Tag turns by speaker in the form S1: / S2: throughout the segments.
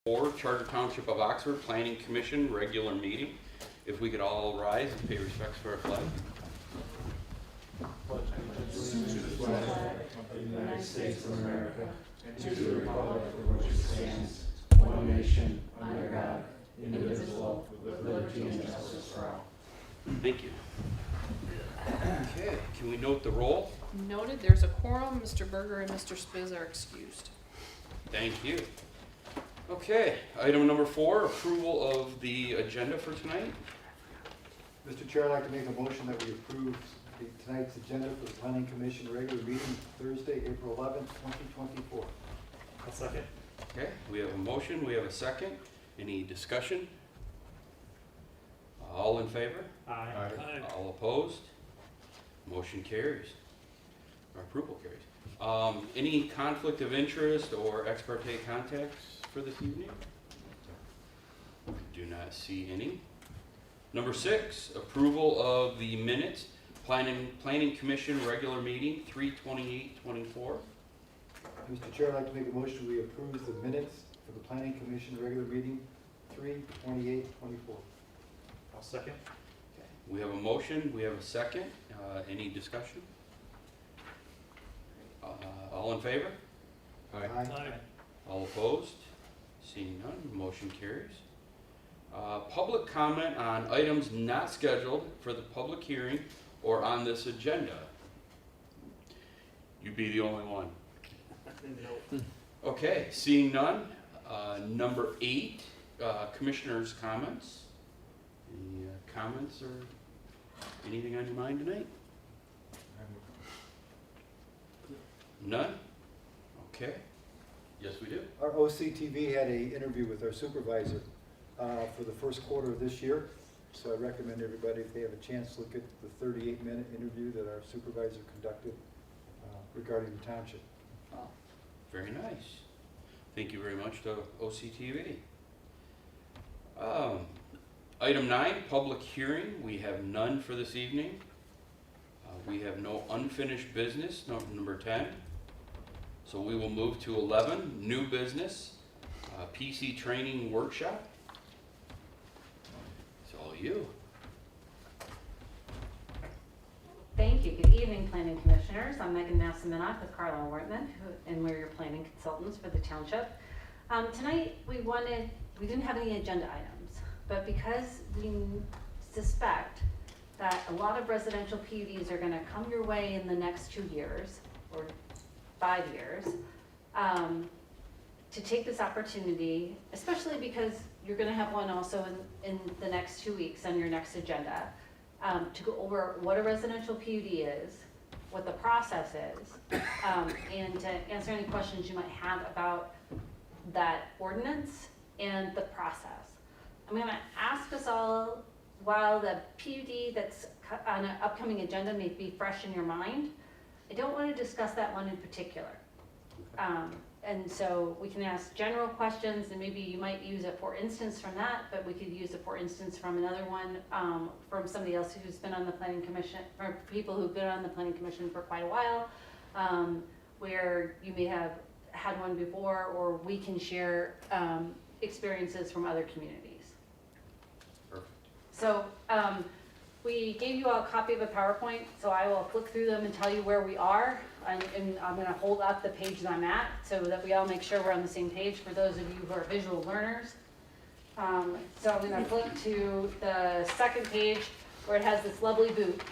S1: 4, Charter Township of Oxford Planning Commission regular meeting. If we could all rise and pay respects for our flag.
S2: To the flag of the United States of America and to the republic for which it stands, one nation, under God, indivisible, with liberty and justice for all.
S1: Thank you. Okay, can we note the roll?
S3: Noted, there's a quorum. Mr. Berger and Mr. Spiz are excused.
S1: Thank you. Okay, item number 4, approval of the agenda for tonight.
S4: Mr. Chair, I'd like to make a motion that we approve tonight's agenda for the Planning Commission regular meeting Thursday, April 11th, 2024.
S2: I'll second.
S1: Okay, we have a motion, we have a second. Any discussion? All in favor?
S2: Aye.
S1: All opposed? Motion carries. Or approval carries. Any conflict of interest or ex parte contacts for this evening? Do not see any. Number 6, approval of the minutes, Planning Commission regular meeting, 3/28/24.
S4: Mr. Chair, I'd like to make a motion we approve the minutes for the Planning Commission regular meeting 3/28/24.
S2: I'll second.
S1: We have a motion, we have a second. Any discussion? All in favor?
S4: Aye.
S1: All opposed? Seeing none, motion carries. Public comment on items not scheduled for the public hearing or on this agenda. You'd be the only one. Okay, seeing none. Number 8, commissioners' comments. Any comments or anything on your mind tonight? None? Okay. Yes, we do.
S4: Our OCTV had an interview with our supervisor for the first quarter of this year. So I recommend everybody, if they have a chance, look at the 38-minute interview that our supervisor conducted regarding the township.
S1: Oh, very nice. Thank you very much to OCTV. Item 9, public hearing. We have none for this evening. We have no unfinished business, number 10. So we will move to 11, new business, PC training workshop. It's all you.
S5: Thank you. Good evening, Planning Commissioners. I'm Megan Massiminoff with Carlisle Wortman, and we're your planning consultants for the township. Tonight, we didn't have any agenda items, but because we suspect that a lot of residential PUDs are going to come your way in the next 2 years, or 5 years, to take this opportunity, especially because you're going to have one also in the next 2 weeks on your next agenda, to go over what a residential PUD is, what the process is, and to answer any questions you might have about that ordinance and the process. I'm going to ask us all, while the PUD that's on an upcoming agenda may be fresh in your mind, I don't want to discuss that one in particular. And so we can ask general questions, and maybe you might use a for instance from that, but we could use a for instance from another one, from somebody else who's been on the planning commission, or people who've been on the planning commission for quite a while, where you may have had one before, or we can share experiences from other communities.
S1: Perfect.
S5: So we gave you all a copy of a PowerPoint, so I will flip through them and tell you where we are. And I'm going to hold up the page that I'm at so that we all make sure we're on the same page for those of you who are visual learners. So I'm going to flip to the second page where it has this lovely boot.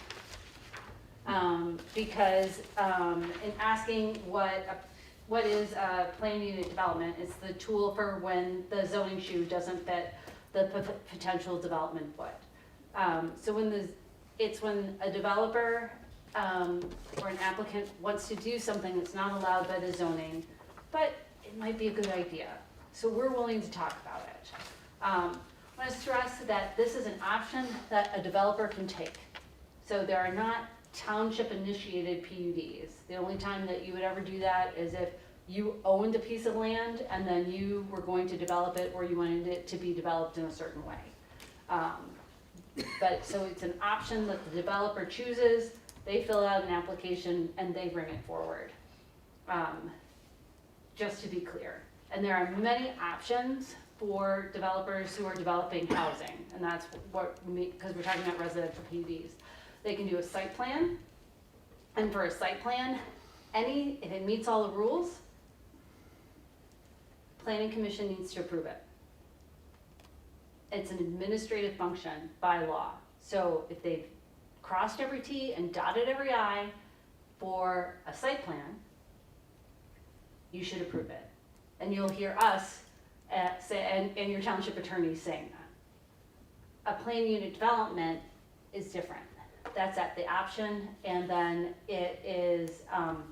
S5: Because in asking what is planned unit development, it's the tool for when the zoning shoe doesn't fit the potential development foot. So it's when a developer or an applicant wants to do something that's not allowed by the zoning, but it might be a good idea. So we're willing to talk about it. I want to stress that this is an option that a developer can take. So there are not township initiated PUDs. The only time that you would ever do that is if you owned a piece of land and then you were going to develop it, or you wanted it to be developed in a certain way. But so it's an option that the developer chooses. They fill out an application and they bring it forward. Just to be clear. And there are many options for developers who are developing housing, and that's what because we're talking about residential PUDs. They can do a site plan, and for a site plan, if it meets all the rules, Planning Commission needs to approve it. It's an administrative function by law. So if they've crossed every T and dotted every I for a site plan, you should approve it. And you'll hear us and your township attorney saying that. A plan unit development is different. That's at the option, and then it is, I'm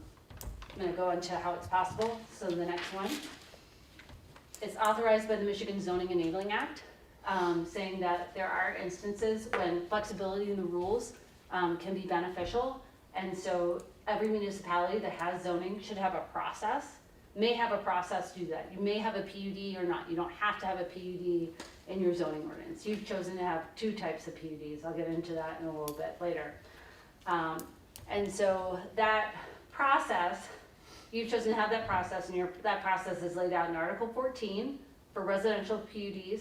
S5: gonna go into how it's possible. So the next one, it's authorized by the Michigan Zoning Enabling Act, saying that there are instances when flexibility in the rules can be beneficial. And so every municipality that has zoning should have a process, may have a process to do that. You may have a PUD or not. You don't have to have a PUD in your zoning ordinance. You've chosen to have two types of PUDs. I'll get into that in a little bit later. And so that process, you've chosen to have that process, and that process is laid out in Article 14 for residential PUDs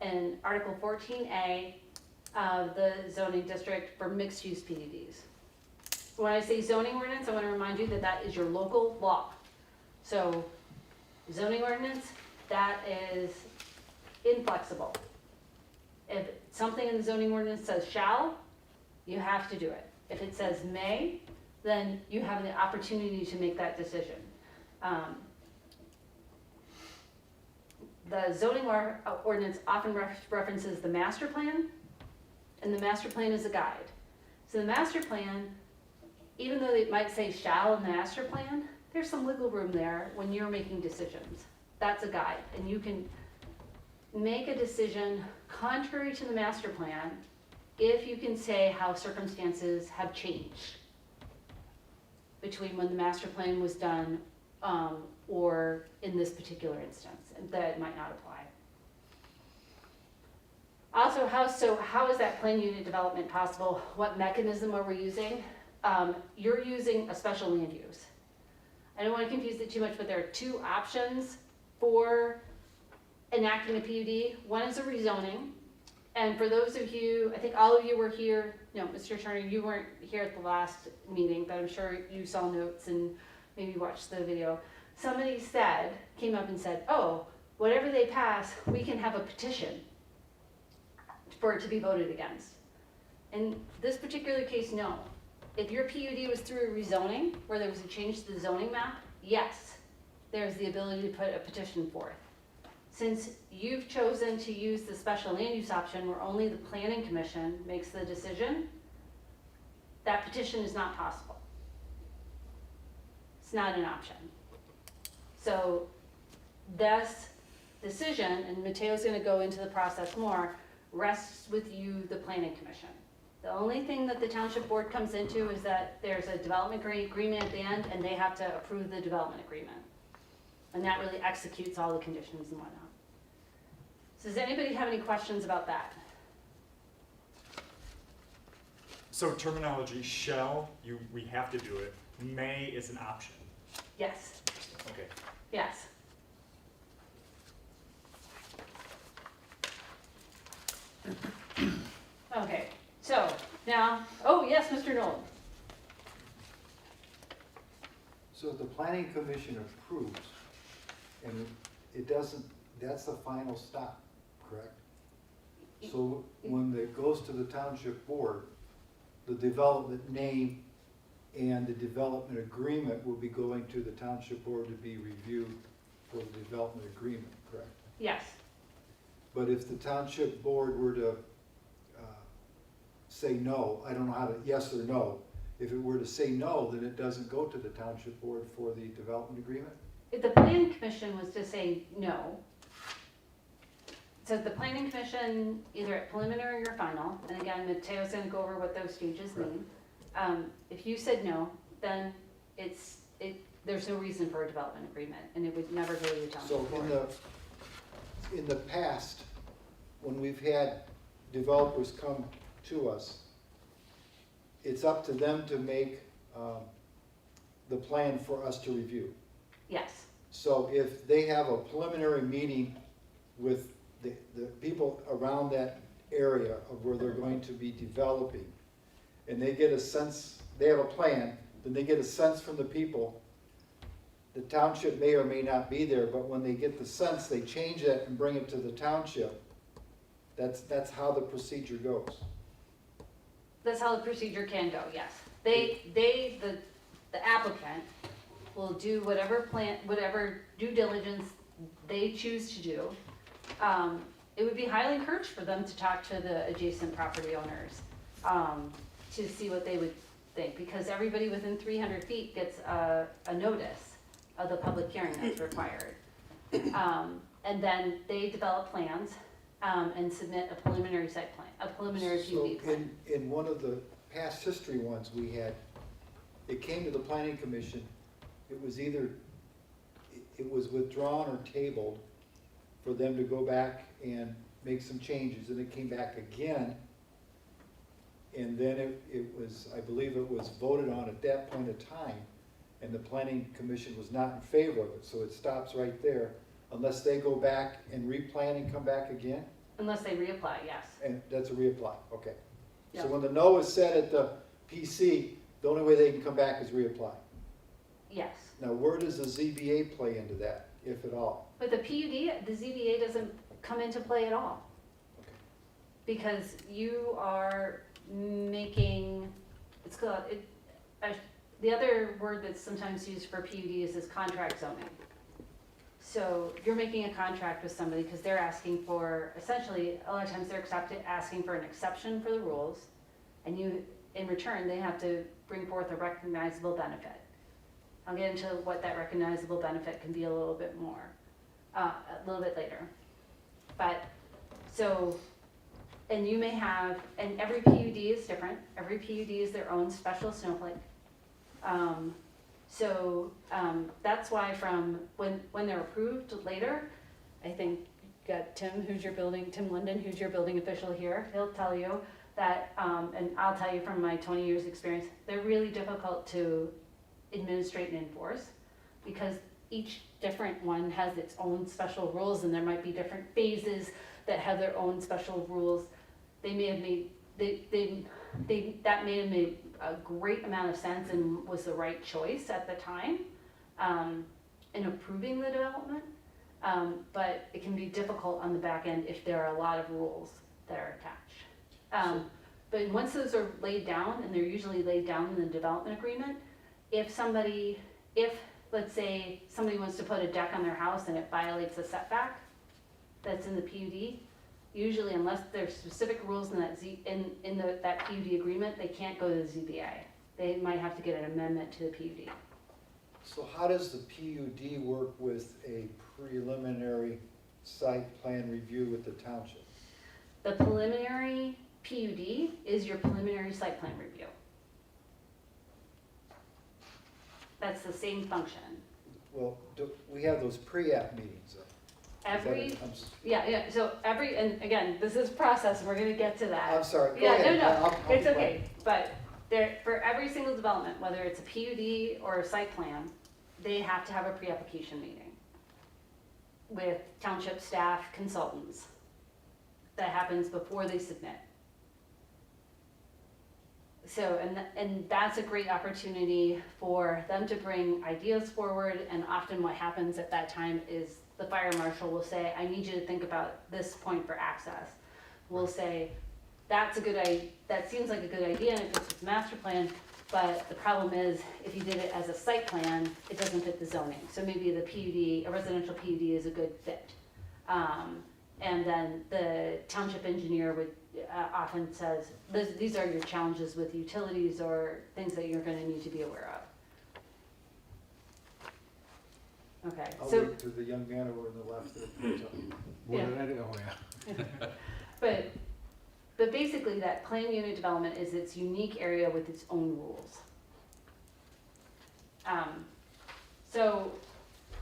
S5: and Article 14A of the zoning district for mixed-use PUDs. When I say zoning ordinance, I want to remind you that that is your local law. So zoning ordinance, that is inflexible. If something in the zoning ordinance says shall, you have to do it. If it says may, then you have the opportunity to make that decision. The zoning ordinance often references the master plan, and the master plan is a guide. So the master plan, even though it might say shall in the master plan, there's some wiggle room there when you're making decisions. That's a guide, and you can make a decision contrary to the master plan if you can say how circumstances have changed between when the master plan was done or in this particular instance, and that might not apply. Also, how is that plan unit development possible? What mechanism are we using? You're using a special land use. I don't want to confuse it too much, but there are two options for enacting a PUD. One is a rezoning. And for those of you, I think all of you were here, no, Mr. Turner, you weren't here at the last meeting, but I'm sure you saw notes and maybe watched the video. Somebody came up and said, oh, whatever they pass, we can have a petition for it to be voted against. In this particular case, no. If your PUD was through a rezoning, where there was a change to the zoning map, yes, there's the ability to put a petition forth. Since you've chosen to use the special land use option where only the Planning Commission makes the decision, that petition is not possible. It's not an option. So this decision, and Mateo's gonna go into the process more, rests with you, the Planning Commission. The only thing that the Township Board comes into is that there's a development agreement at the end, and they have to approve the development agreement. And that really executes all the conditions and whatnot. So does anybody have any questions about that?
S2: So terminology, shall, we have to do it. May is an option.
S5: Yes,
S2: Okay.
S5: yes. Okay, so now, oh yes, Mr. Nolan.
S4: So the planning commission approves, and it doesn't, that's the final stop, correct? So when it goes to the township board, the development name and the development agreement will be going to the township board to be reviewed for the development agreement, correct?
S5: Yes,
S4: But if the township board were to say no, I don't know how to, yes or no, if it were to say no, then it doesn't go to the township board for the development agreement?
S5: if the planning commission was to say no, so the planning commission, either at preliminary or final, and again, Mateo's gonna go over what those stages mean. If you said no, then there's no reason for a development agreement, and it would never go to the township
S4: So
S5: board.
S4: in the past, when we've had developers come to us, it's up to them to make the plan for us to review.
S5: Yes,
S4: So if they have a preliminary meeting with the people around that area of where they're going to be developing, and they get a sense, they have a plan, then they get a sense from the people, the township may or may not be there, but when they get the sense, they change it and bring it to the township. That's how the procedure goes.
S5: That's how the procedure can go, yes. The applicant will do whatever due diligence they choose to do. It would be highly encouraged for them to talk to the adjacent property owners, to see what they would think, because everybody within 300 feet gets a notice of the public hearing that's required. And then they develop plans, and submit a preliminary site plan, a preliminary PUD plan.
S4: So in one of the past history ones we had, it came to the planning commission, it was either, it was withdrawn or tabled for them to go back and make some changes, and it came back again. And then it was, I believe it was voted on at that point in time, and the planning commission was not in favor of it, so it stops right there. Unless they go back and replan and come back again?
S5: Unless they reapply, yes.
S4: And that's a reapply, okay.
S5: Yeah.
S4: So when the no is said at the PC, the only way they can come back is reapply.
S5: Yes.
S4: Now, where does the ZBA play into that, if at all?
S5: But the PUD, the ZBA doesn't come into play at all.
S4: Okay.
S5: Because you are making, it's called, the other word that's sometimes used for PUD is contract zoning. So you're making a contract with somebody because they're asking for, essentially, a lot of times they're asking for an exception for the rules, and you, in return, they have to bring forth a recognizable benefit. I'll get into what that recognizable benefit can be a little bit more, a little bit later. But, so, and you may have, and every PUD is different. Every PUD is their own special snowflake. That's why from when they're approved later, I think you got Tim London, who's your building official here, he'll tell you that, and I'll tell you from my 20 years experience, they're really difficult to administrate and enforce because each different one has its own special rules, and there might be different phases that have their own special rules. They may have made, that may have made a great amount of sense and was the right choice at the time in approving the development, but it can be difficult on the back end if there are a lot of rules that are attached. But once those are laid down, and they're usually laid down in the development agreement, if let's say somebody wants to put a deck on their house and it violates a setback that's in the PUD, usually unless there's specific rules in that PUD agreement, they can't go to the ZBA. They might have to get an amendment to the PUD.
S4: So how does the PUD work with a preliminary site plan review with the township?
S5: The preliminary PUD is your preliminary site plan review. That's the same function.
S4: Well, we have those pre-app meetings, though.
S5: So and again, this is process, we're gonna get to that.
S4: I'm sorry, go
S5: Yeah,
S4: ahead.
S5: no,
S4: I'll
S5: it's
S4: be
S5: okay, but for every single development, whether it's a PUD or a site plan, they have to have a pre-application meeting with township staff, consultants. That happens before they submit. So, and that's a great opportunity for them to bring ideas forward, and often what happens at that time is the fire marshal will say, I need you to think about this point for access. We'll say, that seems like a good idea and it fits with the master plan, but the problem is, if you did it as a site plan, it doesn't fit the zoning. So maybe the PUD, a residential PUD is a good fit. And then the township engineer would often says, these are your challenges with utilities or things that you're gonna need to be aware of. Okay,
S4: I'll
S5: so.
S4: wait to the young man over on the left there.
S2: What
S5: Yeah.
S2: did I do? Oh, yeah.
S5: But basically that planned unit development is its unique area with its own rules. So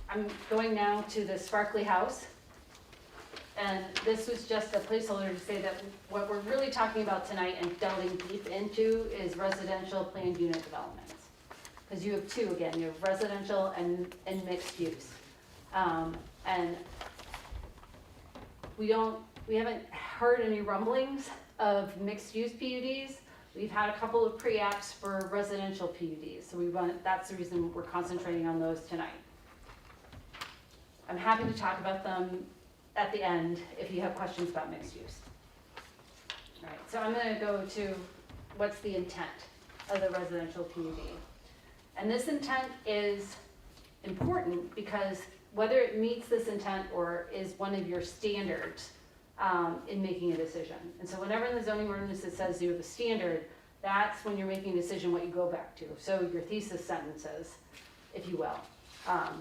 S5: I'm going now to the sparkly house. And this was just a placeholder to say that what we're really talking about tonight and delving deep into is residential planned unit developments. Because you have two, again, you have residential and mixed use. And we haven't heard any rumblings of mixed-use PUDs. We've had a couple of pre-apps for residential PUDs, so that's the reason we're concentrating on those tonight. I'm happy to talk about them at the end if you have questions about mixed use. All right, so I'm gonna go to what's the intent of the residential PUD. And this intent is important because whether it meets this intent or is one of your standards in making a decision. And so whenever in the zoning ordinance it says you have a standard, that's when you're making a decision what you go back to. So your thesis sentences, if you will.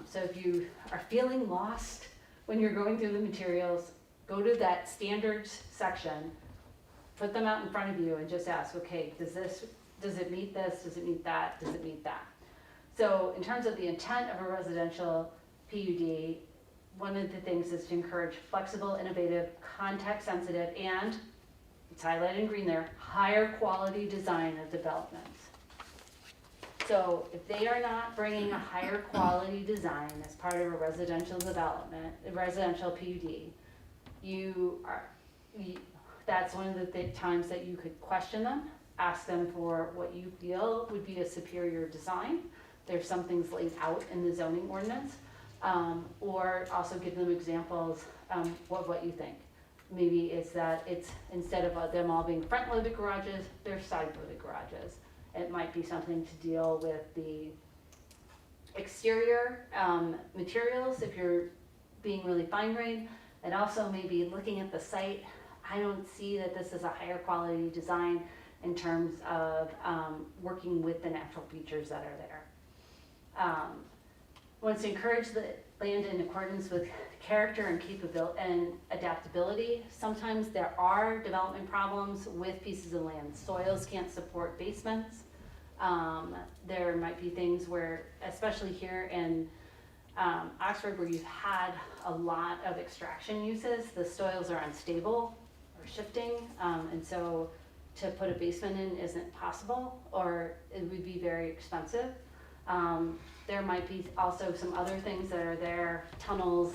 S5: So if you are feeling lost when you're going through the materials, go to that standards section, put them out in front of you and just ask, okay, does it meet this? Does it meet that? Does it meet that? So in terms of the intent of a residential PUD, one of the things is to encourage flexible, innovative, context-sensitive, and, it's highlighted in green there, higher quality design of developments. So if they are not bringing a higher quality design as part of a residential development, a residential PUD, that's one of the times that you could question them, ask them for what you feel would be a superior design. There's some things laid out in the zoning ordinance, or also give them examples of what you think. Maybe it's that it's, instead of them all being front-loaded garages, they're side-loaded garages. It might be something to deal with the exterior materials if you're being really fine-grained, and also maybe looking at the site. I don't see that this is a higher quality design in terms of working with the natural features that are there. Wants to encourage the land in accordance with character and capability and adaptability. Sometimes there are development problems with pieces of land. Soils can't support basements. There might be things where, especially here in Oxford, where you've had a lot of extraction uses, the soils are unstable or shifting, and so to put a basement in isn't possible, or it would be very expensive. There might be also some other things that are there, tunnels,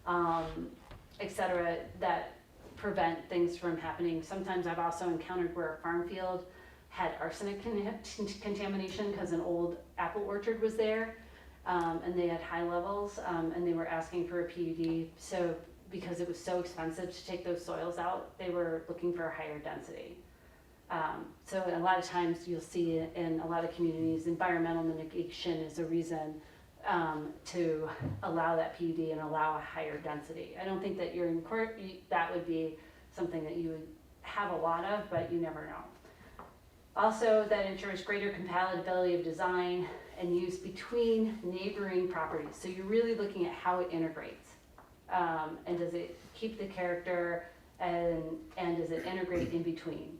S5: et cetera, that prevent things from happening. Sometimes I've also encountered where a farm field had arsenic contamination because an old apple orchard was there, and they had high levels, and they were asking for a PUD. So because it was so expensive to take those soils out, they were looking for a higher density. So a lot of times you'll see in a lot of communities, environmental mitigation is a reason to allow that PUD and allow a higher density. I don't think that you're in court, that would be something that you would have a lot of, but you never know. Also, that ensures greater compatibility of design and use between neighboring properties. So you're really looking at how it integrates. And does it keep the character, and does it integrate in between?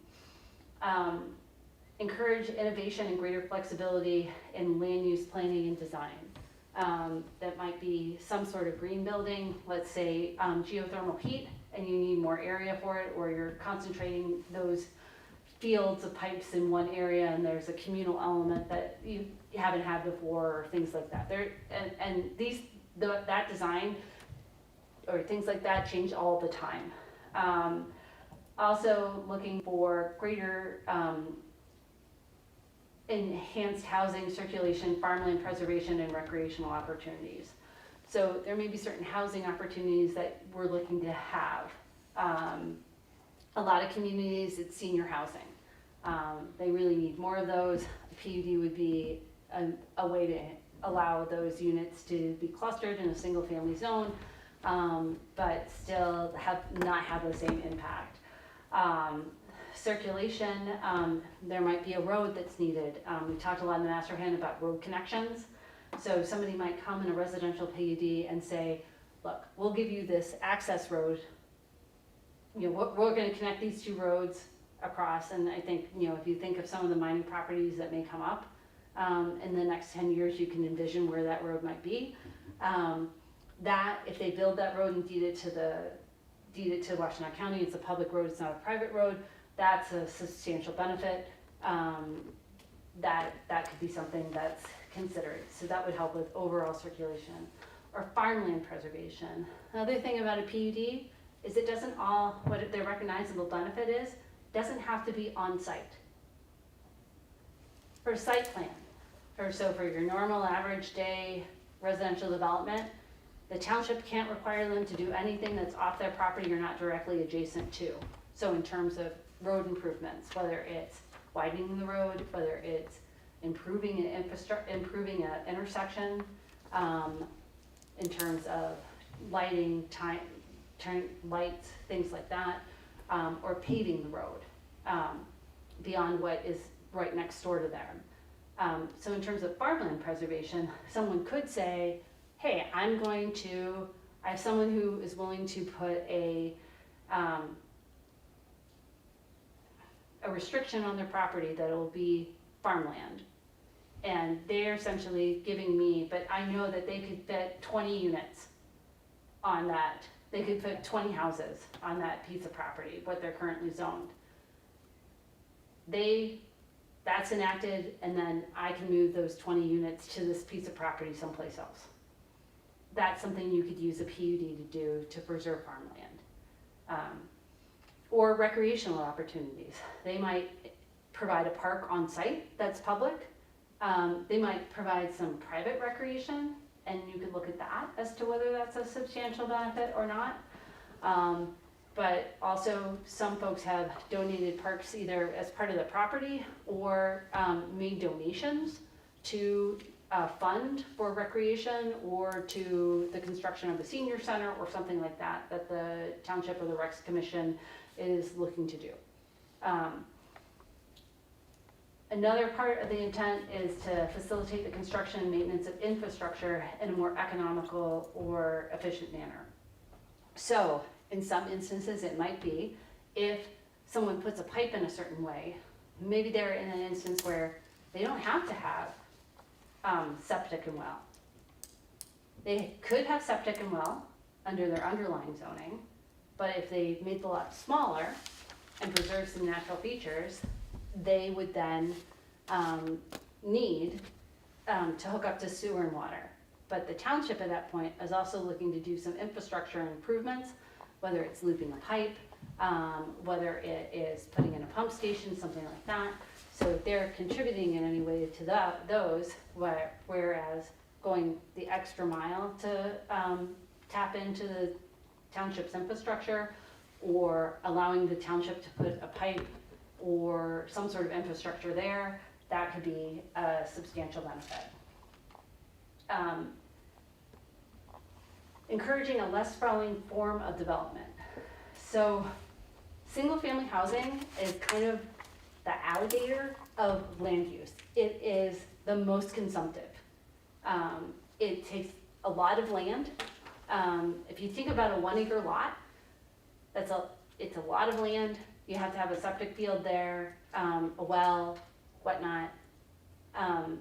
S5: Encourage innovation and greater flexibility in land use planning and design. That might be some sort of green building, let's say geothermal heat, and you need more area for it, or you're concentrating those fields of pipes in one area and there's a communal element that you haven't had before, or things like that. That design or things like that change all the time. Also looking for greater enhanced housing, circulation, farmland preservation, and recreational opportunities. So there may be certain housing opportunities that we're looking to have. A lot of communities, it's senior housing. They really need more of those. A PUD would be a way to allow those units to be clustered in a single family zone, but still not have the same impact. Circulation, there might be a road that's needed. We talked a lot in the master plan about road connections. So somebody might come in a residential PUD and say, look, we'll give you this access road. You know, we're going to connect these two roads across. And I think, you know, if you think of some of the mining properties that may come up in the next 10 years, you can envision where that road might be. That if they build that road and deed it to Washtenaw County, it's a public road, it's not a private road. That's a substantial benefit. That could be something that's considered. So that would help with overall circulation. or farmland preservation. Another thing about a PUD is it doesn't what their recognizable benefit is, doesn't have to be on site. For a site plan, for your normal average day residential development, the township can't require them to do anything that's off their property or not directly adjacent to. So in terms of road improvements, whether it's widening the road, whether it's improving an improving an intersection, in terms of lighting, turn lights, things like that, or paving the road beyond what is right next door to them. So in terms of farmland preservation, someone could say, hey, I have someone who is willing to put a restriction on their property that it will be farmland. And they're essentially giving me, but I know that they could fit 20 units on that. They could put 20 houses on that piece of property, what they're currently zoned. That's enacted, and then I can move those 20 units to this piece of property someplace else. That's something you could use a PUD to do to preserve farmland. Or recreational opportunities. They might provide a park on site that's public. They might provide some private recreation, and you could look at that as to whether that's a substantial benefit or not. But also some folks have donated parks either as part of the property or made donations to fund for recreation or to the construction of a senior center or something like that, that the township or the Recs Commission is looking to do. Another part of the intent is to facilitate the construction and maintenance of infrastructure in a more economical or efficient manner. So in some instances, it might be if someone puts a pipe in a certain way, maybe they're in an instance where they don't have to have septic and well. They could have septic and well under their underlying zoning, but if they made the lot smaller and preserved some natural features, they would then need to hook up to sewer and water. But the township at that point is also looking to do some infrastructure improvements, whether it's looping a pipe, whether it is putting in a pump station, something like that. So if they're contributing in any way to those, whereas going the extra mile to tap into the township's infrastructure, or allowing the township to put a pipe or some sort of infrastructure there, that could be a substantial benefit. Encouraging a less sprawling form of development. So single-family housing is kind of the alligator of land use. It is the most consumptive. It takes a lot of land. If you think about a 1 acre lot, it's a lot of land. You have to have a septic field there, a well, whatnot. And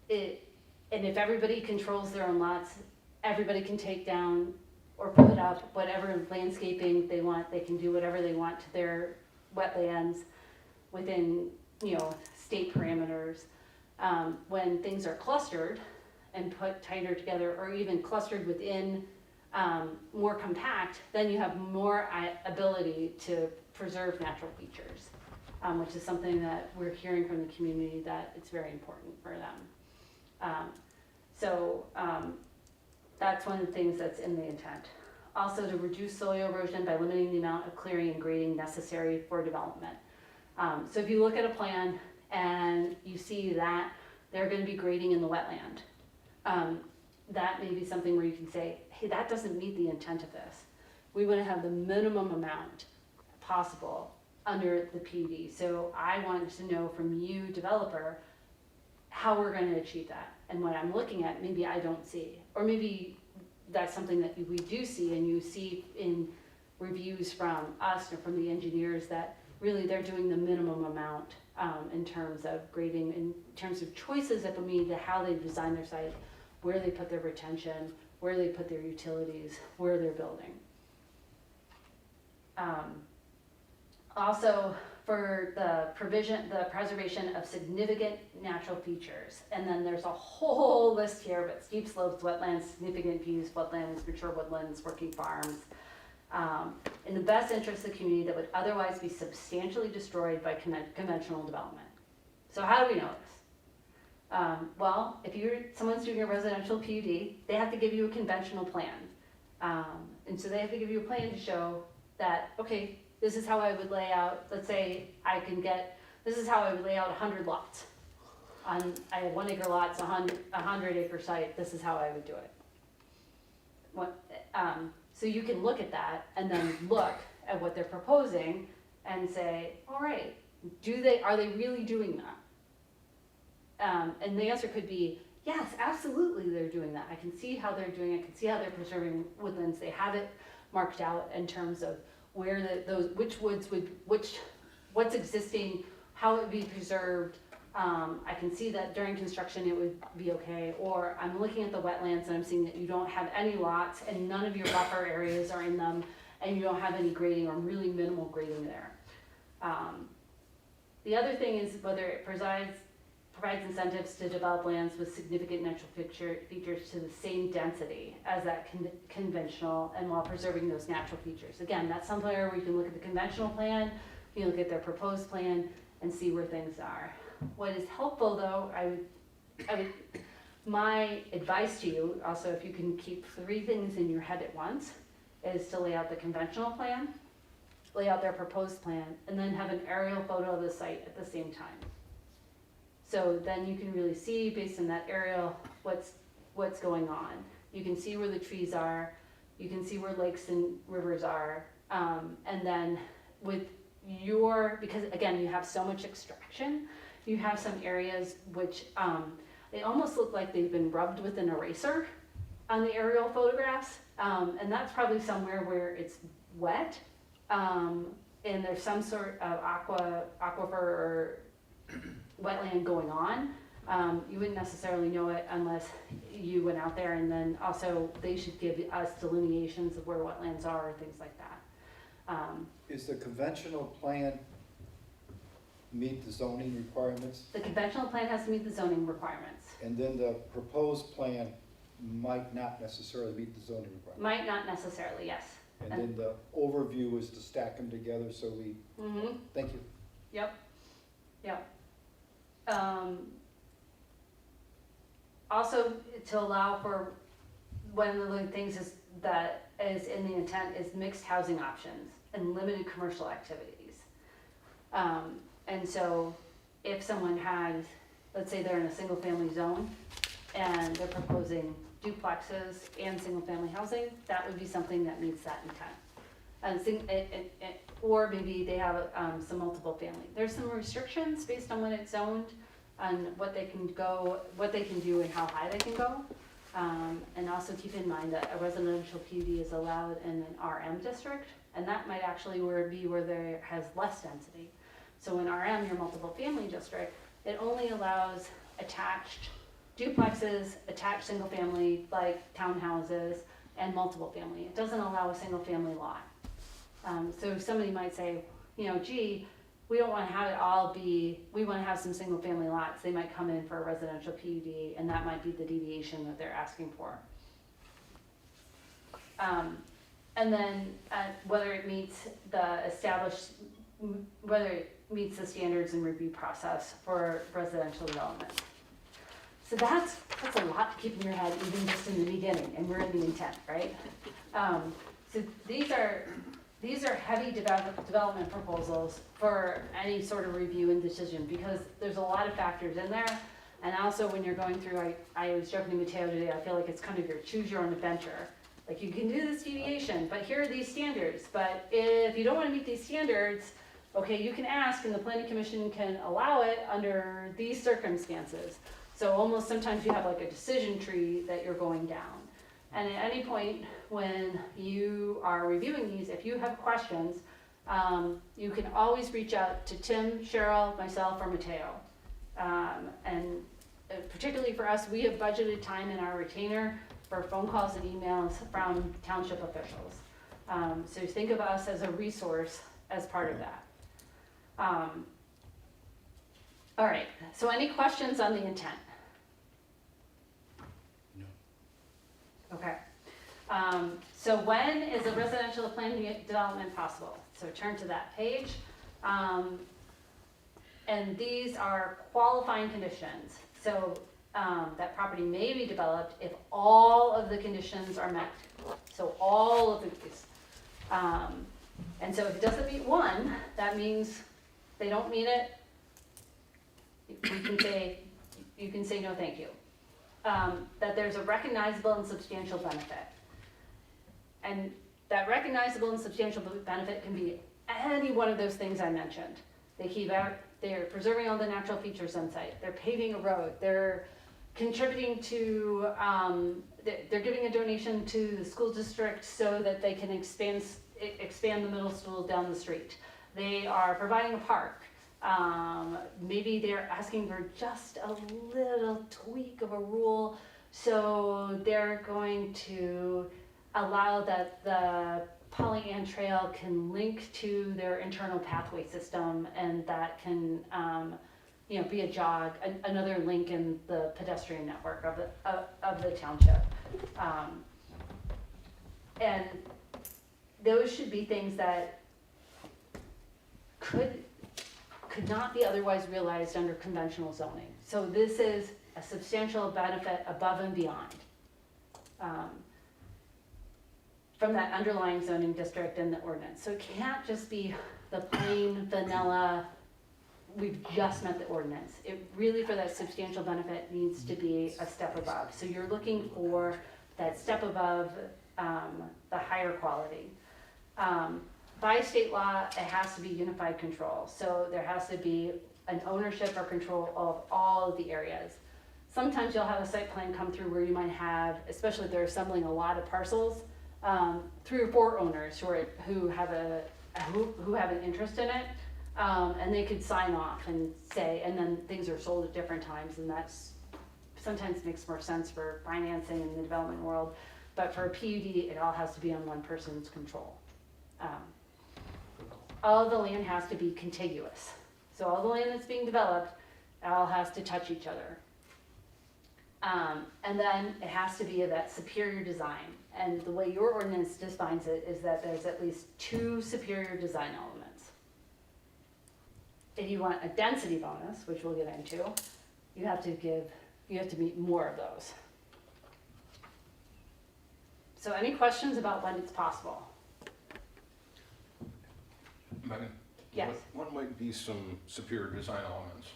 S5: if everybody controls their own lots, everybody can take down or put up whatever landscaping they want. They can do whatever they want to their wetlands within, state parameters. When things are clustered and put tighter together, or even clustered within more compact, then you have more ability to preserve natural features, which is something that we're hearing from the community that it's very important for them. So that's one of the things that's in the intent. Also to reduce soil erosion by limiting the amount of clearing and grading necessary for development. So if you look at a plan and you see that they're going to be grading in the wetland, that may be something where you can say, hey, that doesn't meet the intent of this. We want to have the minimum amount possible under the PUD. So I wanted to know from you, developer, how we're going to achieve that. And what I'm looking at, maybe I don't see. Or maybe that's something that we do see, and you see in reviews from us or from the engineers that really they're doing the minimum amount in terms of grading, in terms of choices that will mean to how they design their site, where they put their retention, where they put their utilities, where they're building. Also, for the preservation of significant natural features. And then there's a whole list here, but steep slopes, wetlands, significant views, floodlands, mature woodlands, working farms, in the best interest of the community that would otherwise be substantially destroyed by conventional development. So how do we know this? Well, if someone's doing a residential PUD, they have to give you a conventional plan. And so they have to give you a plan to show that, okay, this is how I would lay out, let's say this is how I would lay out 100 lots. I have 1 acre lots, 100 acre site, this is how I would do it. So you can look at that and then look at what they're proposing and say, all right, are they really doing that? And the answer could be, yes, absolutely they're doing that. I can see how they're doing it, I can see how they're preserving woodlands. They have it marked out in terms of where which woods what's existing, how it would be preserved. I can see that during construction it would be okay, or I'm looking at the wetlands and I'm seeing that you don't have any lots and none of your buffer areas are in them and you don't have any grading or really minimal grading there. The other thing is whether it provides incentives to develop lands with significant natural features to the same density as that conventional and while preserving those natural features. Again, that's somewhere where you can look at the conventional plan, you can look at their proposed plan and see where things are. What is helpful though, my advice to you, also if you can keep 3 things in your head at once, is to lay out the conventional plan, lay out their proposed plan, and then have an aerial photo of the site at the same time. So then you can really see based on that aerial what's going on. You can see where the trees are, you can see where lakes and rivers are, and then because again you have so much extraction, you have some areas which they almost look like they've been rubbed with an eraser on the aerial photographs, and that's probably somewhere where it's wet, and there's some sort of aquifer or wetland going on. You wouldn't necessarily know it unless you went out there, and then also they should give us delineations of where wetlands are and things like that.
S4: Is the conventional plan meet the zoning requirements?
S5: The conventional plan has to meet the zoning requirements.
S4: And then the proposed plan might not necessarily meet the zoning requirements?
S5: Might not necessarily, yes.
S4: And then the overview is to stack them together so we, thank you.
S5: Yep. Also, to allow for, one of the things that is in the intent is mixed housing options and limited commercial activities. And so if someone has, let's say they're in a single family zone and they're proposing duplexes and single family housing, that would be something that meets that intent. Or maybe they have some multiple family. There's some restrictions based on when it's zoned on what they can do and how high they can go. And also keep in mind that a residential PUD is allowed in an RM district, and that might actually be where there has less density. So in RM, your multiple family district, it only allows attached duplexes, attached single family, like townhouses, and multiple family. It doesn't allow a single family lot. So somebody might say, gee, we don't want to have it all be, we want to have some single family lots. They might come in for a residential PUD, and that might be the deviation that they're asking for. And then whether it meets the standards and review process for residential development. So that's a lot to keep in your head, even just in the beginning, and we're in the intent, right? So these are heavy development proposals for any sort of review and decision, because there's a lot of factors in there. And also when you're going through, I was joking to Mateo today, I feel like it's kind of your choose your own adventure. Like, you can do this deviation, but here are these standards. But if you don't want to meet these standards, okay, you can ask and the planning commission can allow it under these circumstances. So almost sometimes you have like a decision tree that you're going down. And at any point when you are reviewing these, if you have questions, you can always reach out to Tim, Cheryl, myself, or Mateo. And particularly for us, we have budgeted time in our retainer for phone calls and emails from township officials. So think of us as a resource as part of that. All right, so any questions on the intent?
S1: No.
S5: Okay. So when is a residential plan development possible? So turn to that page. And these are qualifying conditions. So that property may be developed if all of the conditions are met. So all of these. And so if it doesn't meet one, that means they don't meet it. You can say no, thank you. That there's a recognizable and substantial benefit. And that recognizable and substantial benefit can be any one of those things I mentioned. They're preserving all the natural features on site. They're paving a road. They're contributing to, they're giving a donation to the school district so that they can expand the middle school down the street. They are providing a park. Maybe they're asking for just a little tweak of a rule, so they're going to allow that the Pollyant Trail can link to their internal pathway system, and that can, be a jog, another link in the pedestrian network of the township. And those should be things that could not be otherwise realized under conventional zoning. So this is a substantial benefit above and beyond from that underlying zoning district and the ordinance. So it can't just be the plain vanilla, we've just met the ordinance. It really, for that substantial benefit, needs to be a step above. So you're looking for that step above the higher quality. By state law, it has to be unified control. So there has to be an ownership or control of all of the areas. Sometimes you'll have a site plan come through where you might have, especially if they're assembling a lot of parcels, 3 or 4 owners who have an interest in it, and they could sign off and say, and then things are sold at different times, and that's sometimes makes more sense for financing in the development world. But for a PUD, it all has to be on one person's control. All the land has to be contiguous. So all the land that's being developed, it all has to touch each other. And then it has to be of that superior design. And the way your ordinance defines it is that there's at least 2 superior design elements. If you want a density bonus, which we'll get into, you have to meet more of those. So any questions about when it's possible?
S6: Megan?
S5: Yes.
S6: What might be some superior design elements?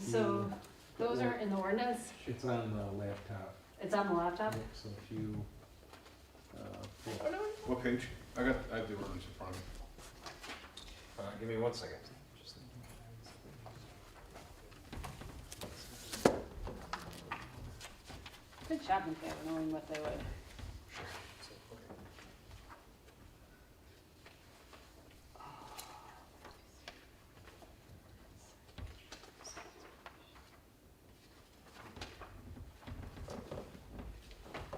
S5: So those are in the ordinance.
S2: It's on the laptop.
S5: It's on the laptop.
S2: So if you,
S6: What page? I have the ordinance in front of me.
S7: Give me 1 second.
S5: Good job, Michaela, knowing what they would.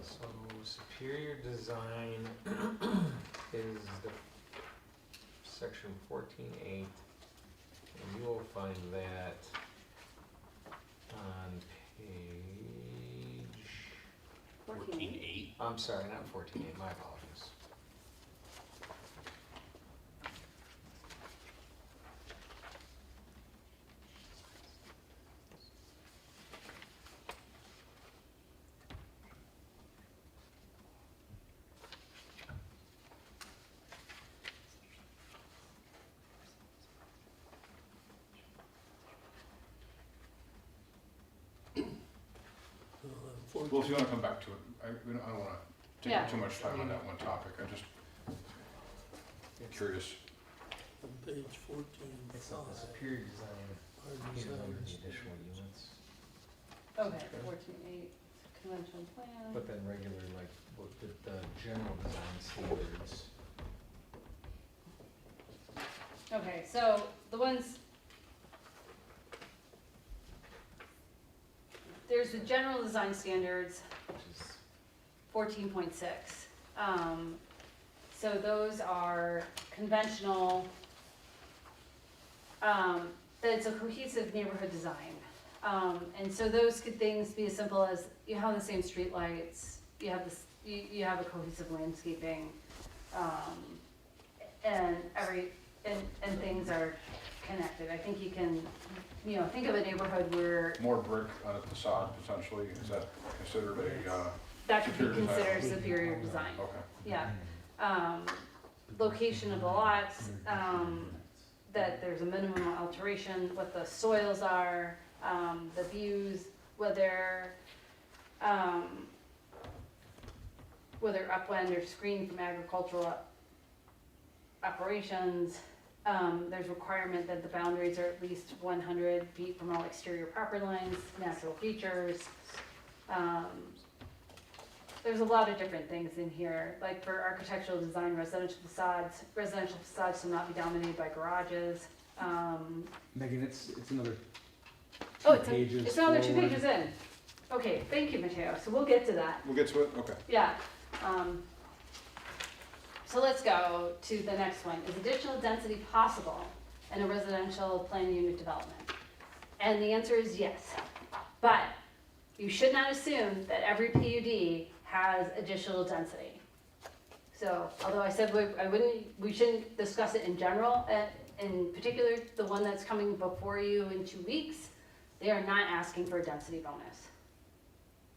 S7: So superior design is the section 14.8, and you will find that on page,
S1: 14.8.
S7: I'm sorry, not 14.8, my apologies.
S6: Well, if you want to come back to it, I don't want to
S5: Yeah.
S6: take too much time on that one topic. I'm just curious.
S8: On page 14.
S7: It's not the superior design, is under the additional units,
S5: Okay, 14.8, conventional plan.
S7: but then regular, like, what the general design standards.
S5: Okay, so the ones, there's the general design standards,
S7: Which is
S5: 14.6. So those are conventional that it's a cohesive neighborhood design. And so those could things be as simple as you have the same streetlights, you have this, you have a cohesive landscaping, and and things are connected. I think you can, think of a neighborhood where
S6: More brick on a facade potentially, is that considered a,
S5: that could be
S6: superior design.
S5: considered superior design.
S6: okay.
S5: Yeah. Location of the lots, that there's a minimum alteration, what the soils are, the views, whether upland or screened from agricultural operations. There's requirement that the boundaries are at least 100 feet from all exterior property lines, natural features. There's a lot of different things in here, like for architectural design, residential facades should not be dominated by garages.
S7: Megan, it's another
S5: Oh,
S7: two pages
S5: it's another 2
S7: forward.
S5: pages in. Okay, thank you, Mateo, so we'll get to that.
S6: We'll get to it, okay.
S5: Yeah. So let's go to the next one. Is additional density possible in a residential plan unit development? And the answer is yes. But you should not assume that every PUD has additional density. So, although I said we shouldn't discuss it in general, in particular, the one that's coming before you in 2 weeks, they are not asking for a density bonus.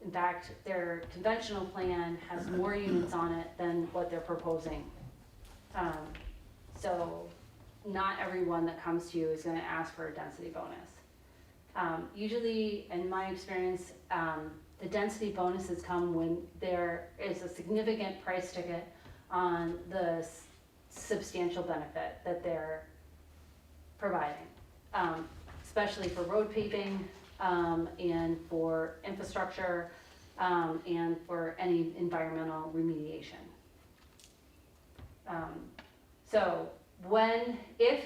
S5: In fact, their conventional plan has more units on it than what they're proposing. So not everyone that comes to you is gonna ask for a density bonus. Usually, in my experience, the density bonuses come when there is a significant price ticket on the substantial benefit that they're providing, especially for road paving, and for infrastructure, and for any environmental remediation. So if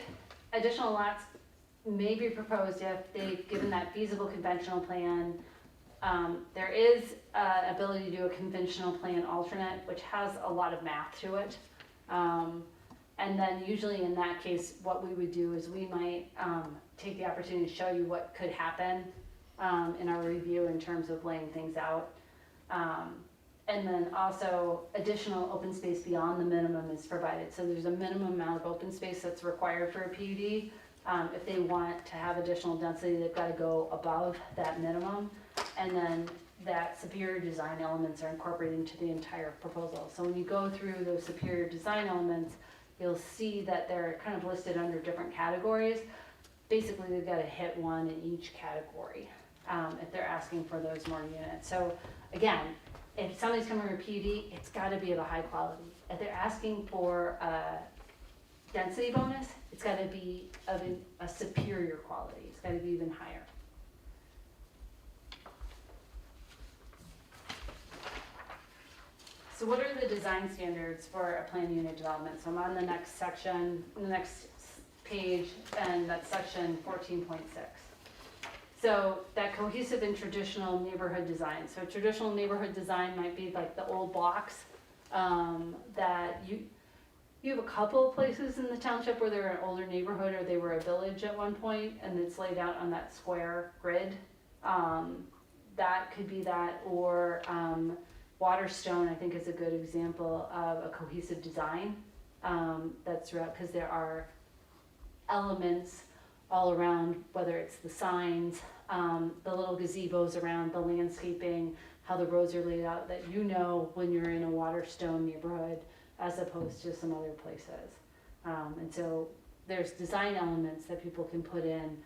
S5: additional lots may be proposed, if they've given that feasible conventional plan, there is ability to do a conventional plan alternate, which has a lot of math to it. And then usually in that case, what we would do is we might take the opportunity to show you what could happen in our review in terms of laying things out. And then also additional open space beyond the minimum is provided. So there's a minimum amount of open space that's required for a PUD. If they want to have additional density, they've got to go above that minimum. And then that superior design elements are incorporated into the entire proposal. So when you go through those superior design elements, you'll see that they're kind of listed under different categories. Basically, they've got to hit one in each category if they're asking for those more units. So again, if somebody's coming for a PUD, it's got to be of a high quality. If they're asking for a density bonus, it's got to be of a superior quality. It's got to be even higher. So what are the design standards for a planned unit development? So I'm on the next section, the next page, and that's section 14.6. So that cohesive and traditional neighborhood design. So traditional neighborhood design might be like the old blocks that you have a couple of places in the township where they're an older neighborhood or they were a village at one point and it's laid out on that square grid. That could be that, or Waterstone, I think, is a good example of a cohesive design that's throughout, because there are elements all around, whether it's the signs, the little gazebos around, the landscaping, how the roads are laid out, that you know when you're in a Waterstone neighborhood as opposed to some other places. And so there's design elements that people can put in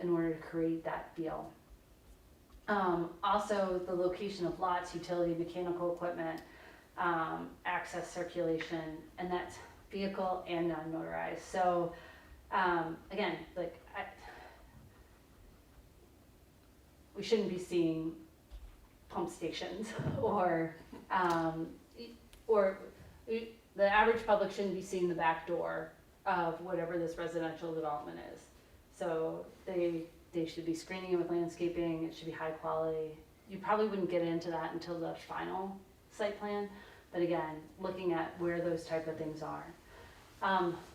S5: order to create that feel. Also, the location of lots, utility, mechanical equipment, access, circulation, and that's vehicle and non-motorized. So again, like we shouldn't be seeing pump stations or the average public shouldn't be seeing the back door of whatever this residential development is. So they should be screening it with landscaping, it should be high quality. You probably wouldn't get into that until the final site plan, but again, looking at where those type of things are.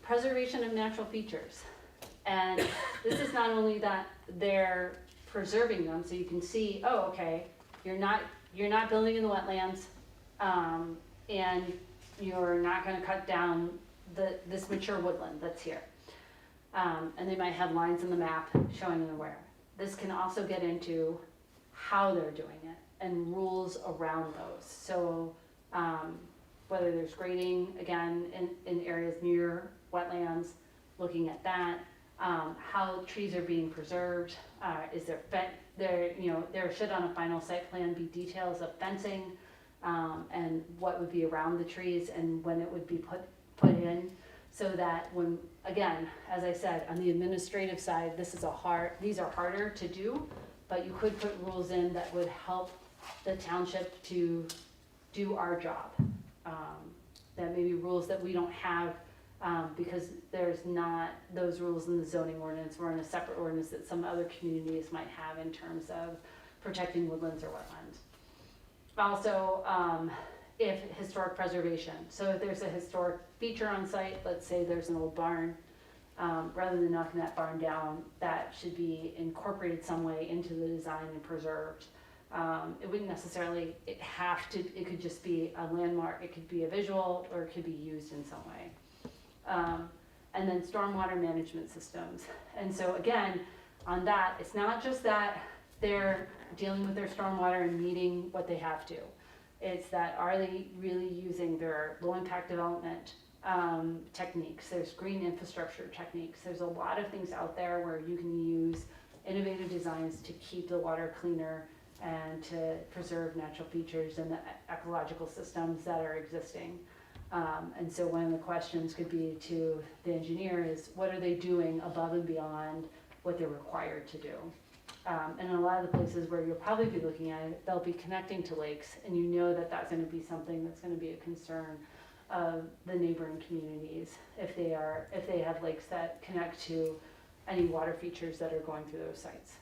S5: Preservation of natural features. And this is not only that they're preserving them, so you can see, oh, okay, you're not building in the wetlands, and you're not gonna cut down this mature woodland that's here. And they might have lines in the map showing them where. This can also get into how they're doing it and rules around those. So, whether there's grading, again, in areas near wetlands, looking at that, how trees are being preserved, is there should on a final site plan be details of fencing, and what would be around the trees and when it would be put in, so that when, again, as I said, on the administrative side, these are harder to do, but you could put rules in that would help the township to do our job. That may be rules that we don't have, because there's not those rules in the zoning ordinance or in a separate ordinance that some other communities might have in terms of protecting woodlands or wetlands. Also, if historic preservation. So if there's a historic feature on site, let's say there's an old barn, rather than knocking that barn down, that should be incorporated some way into the design and preserved. It wouldn't necessarily, it could just be a landmark, it could be a visual, or it could be used in some way. And then stormwater management systems. And so again, on that, it's not just that they're dealing with their stormwater and meeting what they have to. It's that, are they really using their low impact development techniques? There's green infrastructure techniques. There's a lot of things out there where you can use innovative designs to keep the water cleaner and to preserve natural features and the ecological systems that are existing. And so one of the questions could be to the engineer is, what are they doing above and beyond what they're required to do? And in a lot of the places where you'll probably be looking at it, they'll be connecting to lakes, and you know that that's going to be something that's going to be a concern of the neighboring communities if they have lakes that connect to any water features that are going through those sites.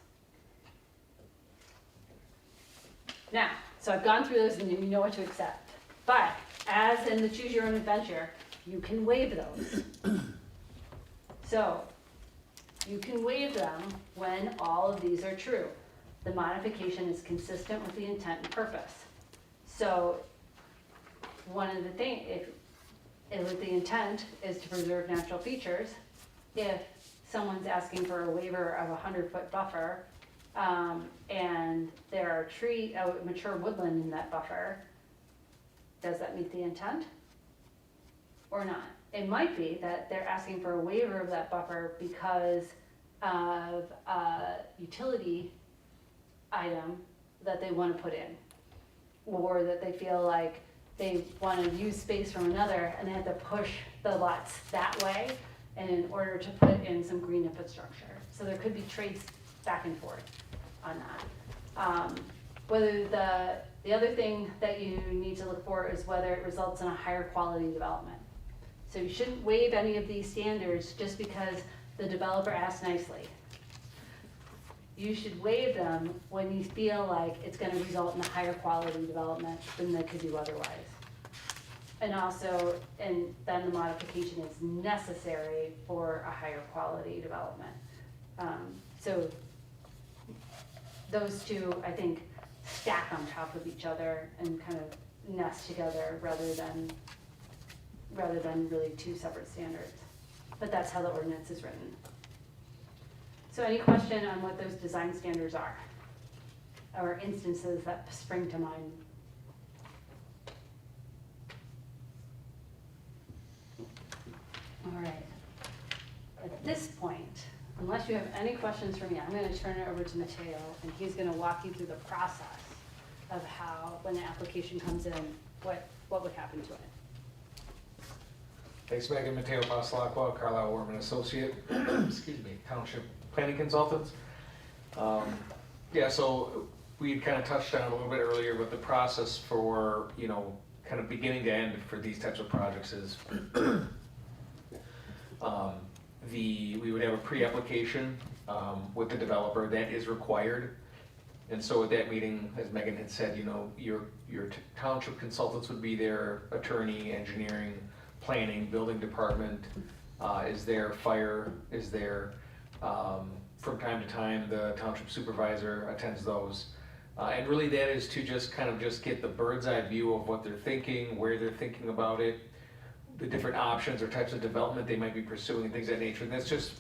S5: Now, so I've gone through those and you know what to accept. But as in the choose your own adventure, you can waive those. So you can waive them when all of these are true. The modification is consistent with the intent and purpose. So one of the things, if the intent is to preserve natural features, if someone's asking for a waiver of a 100-foot buffer, and there are mature woodland in that buffer, does that meet the intent or not? It might be that they're asking for a waiver of that buffer because of a utility item that they want to put in, or that they feel like they want to use space from another and they have to push the lots that way, and in order to put in some green infrastructure. So there could be trades back and forth on that. Whether the other thing that you need to look for is whether it results in a higher quality development. So you shouldn't waive any of these standards just because the developer asked nicely. You should waive them when you feel like it's going to result in a higher quality development than they could do otherwise. And also, and then the modification is necessary for a higher quality development. So those two, I think, stack on top of each other and kind of nest together rather than really two separate standards. But that's how the ordinance is written. So any question on what those design standards are, or instances that spring to mind? All right. At this point, unless you have any questions for me, I'm going to turn it over to Matteo, and he's going to walk you through the process of how, when the application comes in, what would happen to it.
S7: Thanks, Megan. Matteo Paslacqua, Carlisle Warman Associate, excuse me, Township Planning Consultants. Yeah, so we kind of touched on it a little bit earlier, but the process for, kind of beginning to end for these types of projects is we would have a pre-application with the developer that is required. And so at that meeting, as Megan had said, your township consultants would be there, attorney, engineering, planning, building department is there, fire is there. From time to time, the township supervisor attends those. And really that is to just kind of just get the bird's eye view of what they're thinking, where they're thinking about it, the different options or types of development they might be pursuing and things of that nature. And that's just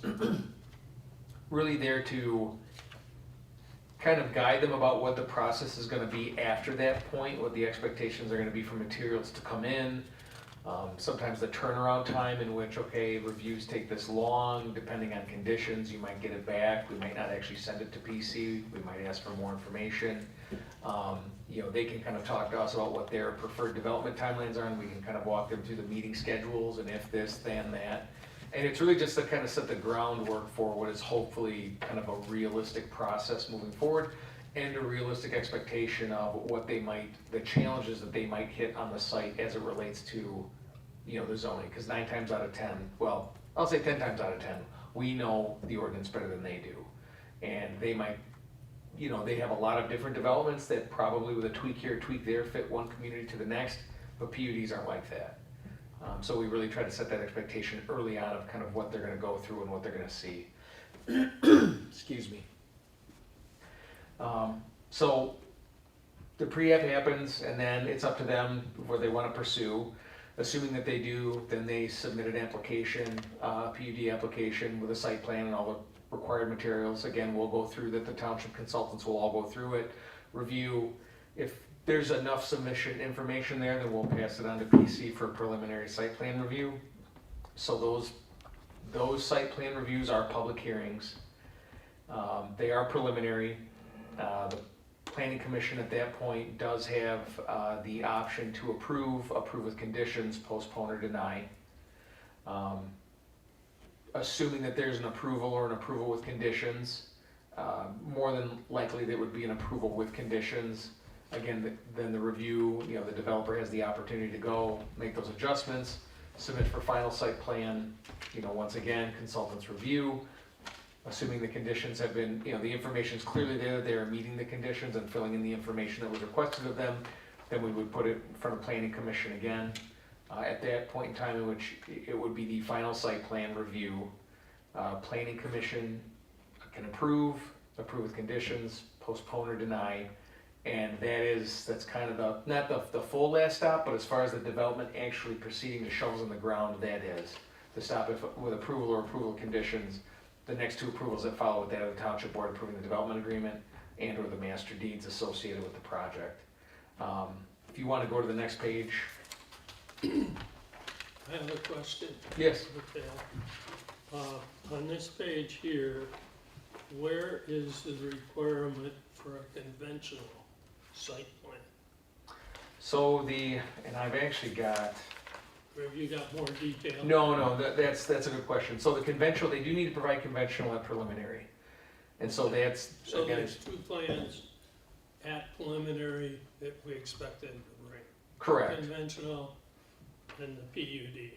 S7: really there to kind of guide them about what the process is gonna be after that point, what the expectations are gonna be for materials to come in. Sometimes the turnaround time in which, okay, reviews take this long, depending on conditions, you might get it back, we might not actually send it to PC, we might ask for more information. You know, they can kind of talk to us about what their preferred development timelines are, and we can kind of walk them through the meeting schedules, and if this, then that. And it's really just to kind of set the groundwork for what is hopefully kind of a realistic process moving forward, and a realistic expectation of what they might, the challenges that they might hit on the site as it relates to, you know, the zoning, because 9 times out of 10, well, I'll say 10 times out of 10, we know the ordinance better than they do. And they might, you know, they have a lot of different developments that probably with a tweak here, tweak there, fit one community to the next, but PUDs aren't like that. So we really try to set that expectation early on of kind of what they're gonna go through and what they're gonna see. Excuse me. So the pre-app happens, and then it's up to them where they want to pursue. Assuming that they do, then they submit an application, PUD application with a site plan and all the required materials. Again, we'll go through that, the township consultants will all go through it, review. If there's enough submission information there, then we'll pass it on to PC for a preliminary site plan review. So those site plan reviews are public hearings. They are preliminary. The planning commission at that point does have the option to approve with conditions, postpone or deny. Assuming that there's an approval or an approval with conditions, more than likely there would be an approval with conditions. Again, then the review, you know, the developer has the opportunity to go make those adjustments, submit for final site plan. You know, once again, consultants review. Assuming the conditions have been, you know, the information's clearly there, they are meeting the conditions and filling in the information that was requested of them, then we would put it in front of planning commission again. At that point in time in which it would be the final site plan review, planning commission can approve with conditions, postpone or deny, and that's kind of not the full last stop, but as far as the development actually proceeding to shovels in the ground, that is. The stop with approval or approval conditions. The next 2 approvals that follow with that are the township board approving the development agreement and or the master deeds associated with the project. If you want to go to the next page.
S8: I have a question.
S7: Yes.
S8: Okay. On this page here, where is the requirement for a conventional site plan?
S7: So and I've actually got,
S8: Or have you got more detail?
S7: no, that's a good question. So the conventional, they do need to provide conventional and preliminary. And so that's,
S8: So
S7: again,
S8: there's 2 plans at preliminary that we expect them to bring.
S7: correct.
S8: Conventional and the PUD.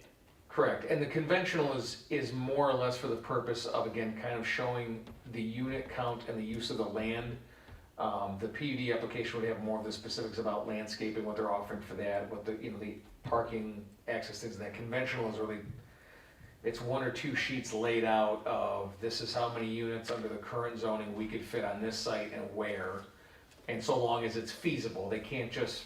S7: Correct, and the conventional is more or less for the purpose of, again, kind of showing the unit count and the use of the land. The PUD application would have more of the specifics about landscaping, what they're offering for that, what the parking, access things, and that conventional is really, it's 1 or 2 sheets laid out of, this is how many units under the current zoning we could fit on this site and where. And so long as it's feasible, they can't just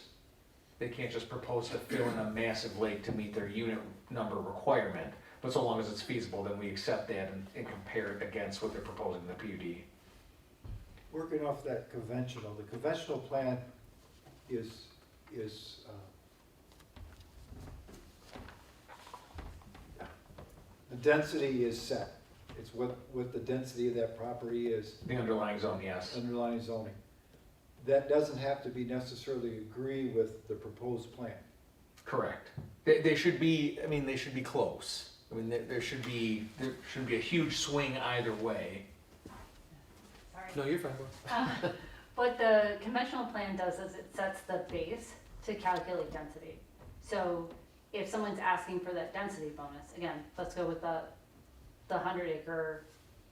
S7: propose to fill in a massive lake to meet their unit number requirement. But so long as it's feasible, then we accept that and compare it against what they're proposing in the PUD.
S4: Working off that conventional, the conventional plan is the density is set. It's what the density of that property is,
S7: The underlying zone, yes.
S4: underlying zoning. That doesn't have to be necessarily agree with the proposed plan.
S7: Correct. They should be, I mean, they should be close. I mean, there shouldn't be a huge swing either way.
S5: Sorry.
S7: No, you're fine.
S5: What the conventional plan does is it sets the base to calculate density. So if someone's asking for that density bonus, again, let's go with the 100-acre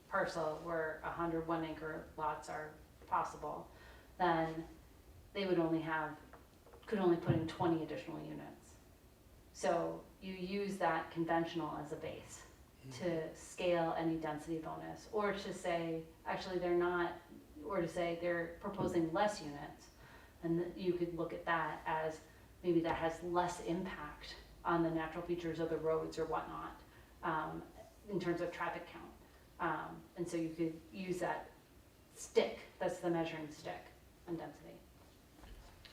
S5: parcel where 100 1-acre lots are possible, then they would could only put in 20 additional units. So you use that conventional as a base. to scale any density bonus, or to say, actually, they're not, or to say they're proposing less units. And that you could look at that as maybe that has less impact on the natural features of the roads or whatnot, in terms of traffic count. And so you could use that stick, that's the measuring stick on density.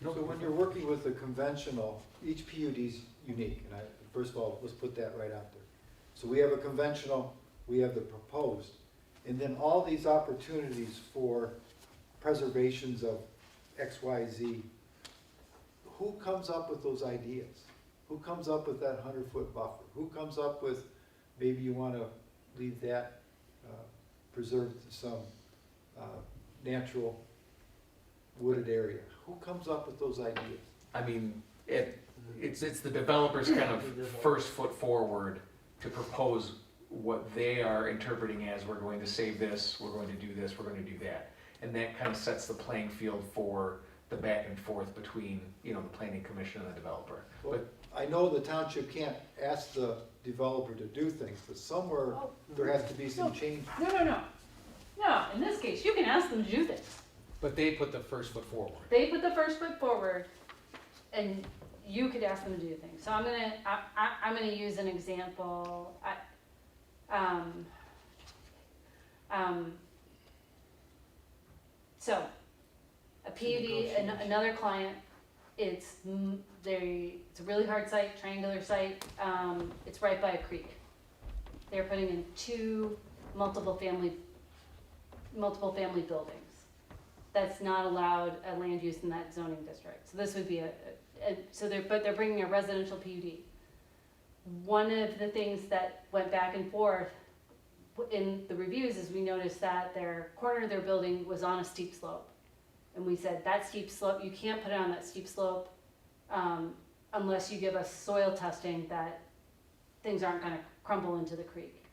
S4: So when you're working with a conventional, each PUD's unique, and first of all, let's put that right out there. So we have a conventional, we have the proposed, and then all these opportunities for preservations of X, Y, Z. Who comes up with those ideas? Who comes up with that 100-foot buffer? Who comes up with, maybe you want to leave that preserved some natural wooded area? Who comes up with those ideas?
S7: I mean, it's the developer's kind of first foot forward to propose what they are interpreting as, we're going to save this, we're going to do this, we're going to do that. And that kind of sets the playing field for the back and forth between, the planning commission and the developer.
S4: Well, I know the township can't ask the developer to do things, but somewhere there has to be some change.
S5: No, in this case, you can ask them to do things.
S7: But they put the first foot forward.
S5: They put the first foot forward, and you could ask them to do things. So I'm gonna use an example. So a PUD, another client, it's a really hard site, triangular site. It's right by a creek. They're putting in 2 multiple family buildings. That's not allowed a land use in that zoning district. So this would be but they're bringing a residential PUD. One of the things that went back and forth in the reviews is we noticed that their corner of their building was on a steep slope. And we said, that steep slope, you can't put it on that steep slope unless you give us soil testing that things aren't gonna crumble into the creek.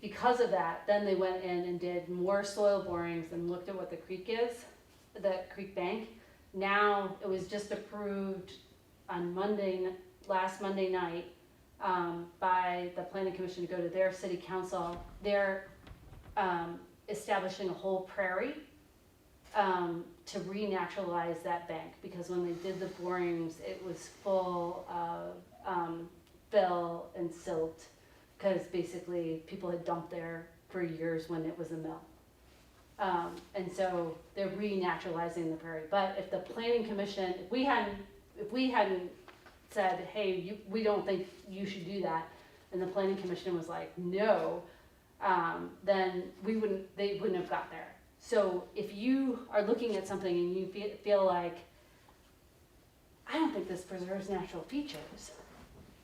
S5: Because of that, then they went in and did more soil borings and looked at what the creek is, the creek bank. Now, it was just approved on last Monday night, by the planning commission to go to their city council. They're establishing a whole prairie to renaturalize that bank, because when they did the borings, it was full of fill and silt, because basically people had dumped there for years when it was a mill. And so they're renaturalizing the prairie. But if the planning commission, if we hadn't said, hey, we don't think you should do that, and the planning commission was like, no, then they wouldn't have got there. So if you are looking at something and you feel like, I don't think this preserves natural features.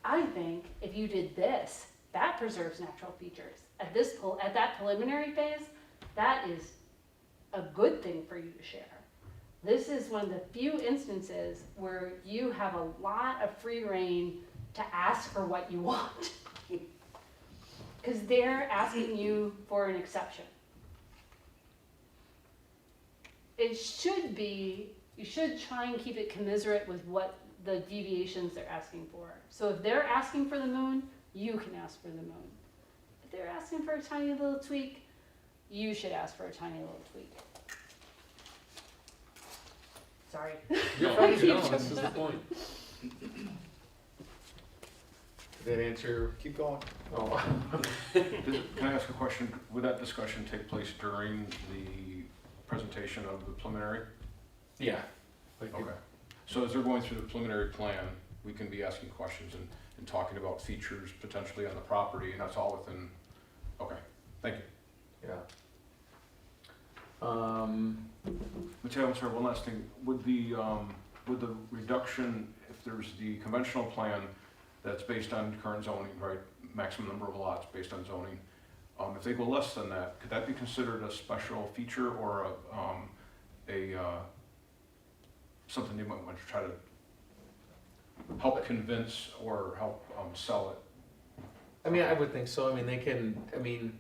S5: I think if you did this, that preserves natural features. At that preliminary phase, that is a good thing for you to share. This is one of the few instances where you have a lot of free reign to ask for what you want. Because they're asking you for an exception. It should be, you should try and keep it commiserate with what the deviations they're asking for. So if they're asking for the moon, you can ask for the moon. If they're asking for a tiny little tweak, you should ask for a tiny little tweak. Sorry.
S7: No, this is the point. Did that answer?
S4: Keep going.
S7: Oh.
S6: Can I ask a question? Would that discussion take place during the presentation of the preliminary?
S7: Yeah. Like
S6: Okay. So as they're going through the preliminary plan, we can be asking questions and talking about features potentially on the property, and that's all within, okay, thank you.
S7: Yeah.
S6: Mateo, I'm sorry, one last thing. Would the reduction, if there's the conventional plan that's based on current zoning, right, maximum number of lots based on zoning, if they go less than that, could that be considered a special feature or something they might want to try to help convince or help sell it?
S7: I mean, I would think so. I mean,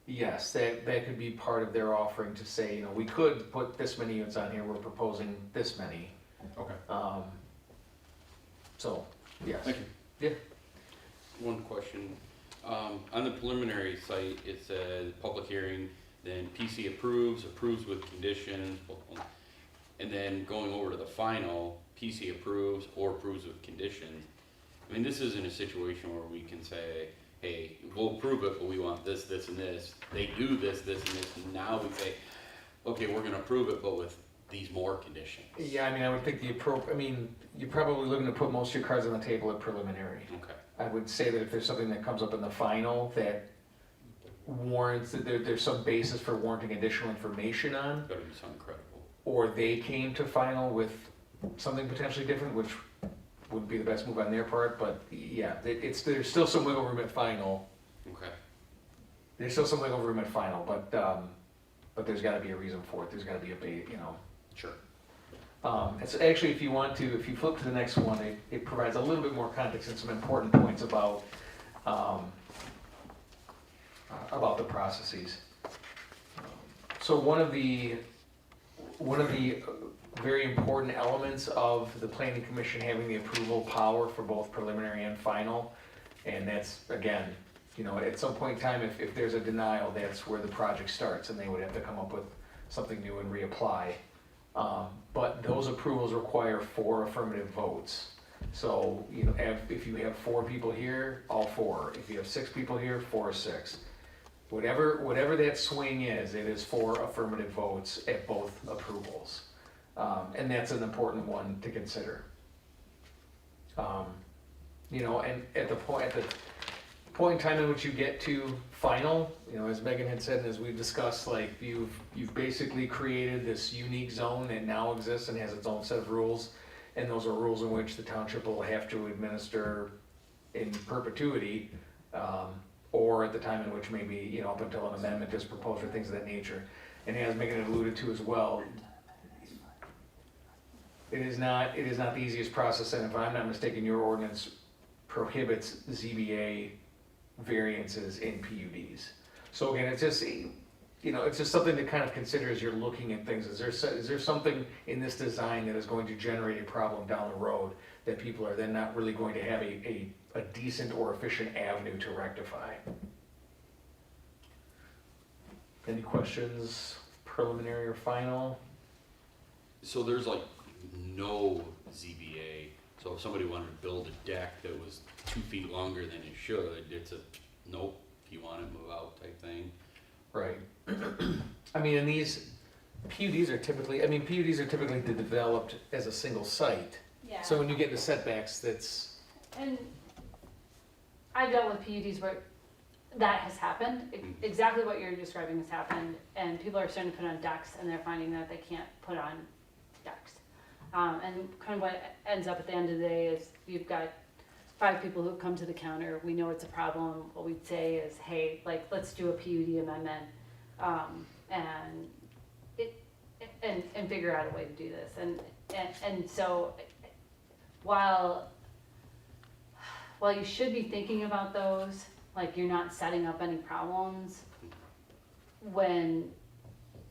S7: yes, that could be part of their offering to say, we could put this many units on here, we're proposing this many.
S6: Okay,
S7: So, yes.
S6: thank you.
S7: Yeah.
S1: one question. On the preliminary site, it says public hearing, then PC approves with conditions, and then going over to the final, PC approves or approves with conditions. I mean, this isn't a situation where we can say, hey, we'll approve it, but we want this, this, and this. They do this, this, and this, and now we say, okay, we're gonna approve it, but with these more conditions.
S7: Yeah, I mean, I would think you're probably looking to put most of your cards on the table at preliminary.
S1: Okay.
S7: I would say that if there's something that comes up in the final that warrants, that there's some basis for warranting additional information on,
S1: Gotta be something credible.
S7: or they came to final with something potentially different, which wouldn't be the best move on their part, but yeah, there's still some wiggle room at final.
S1: Okay.
S7: There's still some wiggle room at final, but there's gotta be a reason for it, there's gotta be
S1: Sure.
S7: It's actually, if you flip to the next one, it provides a little bit more context and some important points about the processes. So one of the very important elements of the planning commission having the approval power for both preliminary and final, and that's, again, at some point in time, if there's a denial, that's where the project starts, and they would have to come up with something new and reapply. But those approvals require 4 affirmative votes. So, if you have 4 people here, all 4. If you have 6 people here, 4 or 6. Whatever that swing is, it is 4 affirmative votes at both approvals. And that's an important one to consider. And at the point in time in which you get to final, as Megan had said, and as we've discussed, like you've basically created this unique zone that now exists and has its own set of rules, and those are rules in which the township will have to administer in perpetuity, or at the time in which maybe, up until an amendment is proposed or things of that nature. And as Megan had alluded to as well, it is not the easiest process, and if I'm not mistaken, your ordinance prohibits ZBA variances in PUDs. So again, it's just something to kind of consider as you're looking at things. Is there something in this design that is going to generate a problem down the road that people are then not really going to have a decent or efficient avenue to rectify? Any questions, preliminary or final?
S1: So there's like no ZBA, so if somebody wanted to build a deck that was 2 feet longer than it should, it's a nope, if you want to move out type thing.
S7: Right. I mean, and these PUDs are typically developed as a single site.
S5: Yeah.
S7: So when you get into setbacks, that's,
S5: And I've dealt with PUDs where that has happened, exactly what you're describing has happened, and people are starting to put on decks, and they're finding that they can't put on decks. And kind of what ends up at the end of the day is you've got 5 people who come to the counter, we know it's a problem, what we'd say is, hey, let's do a PUD amendment, and figure out a way to do this. And so while you should be thinking about those, like you're not setting up any problems when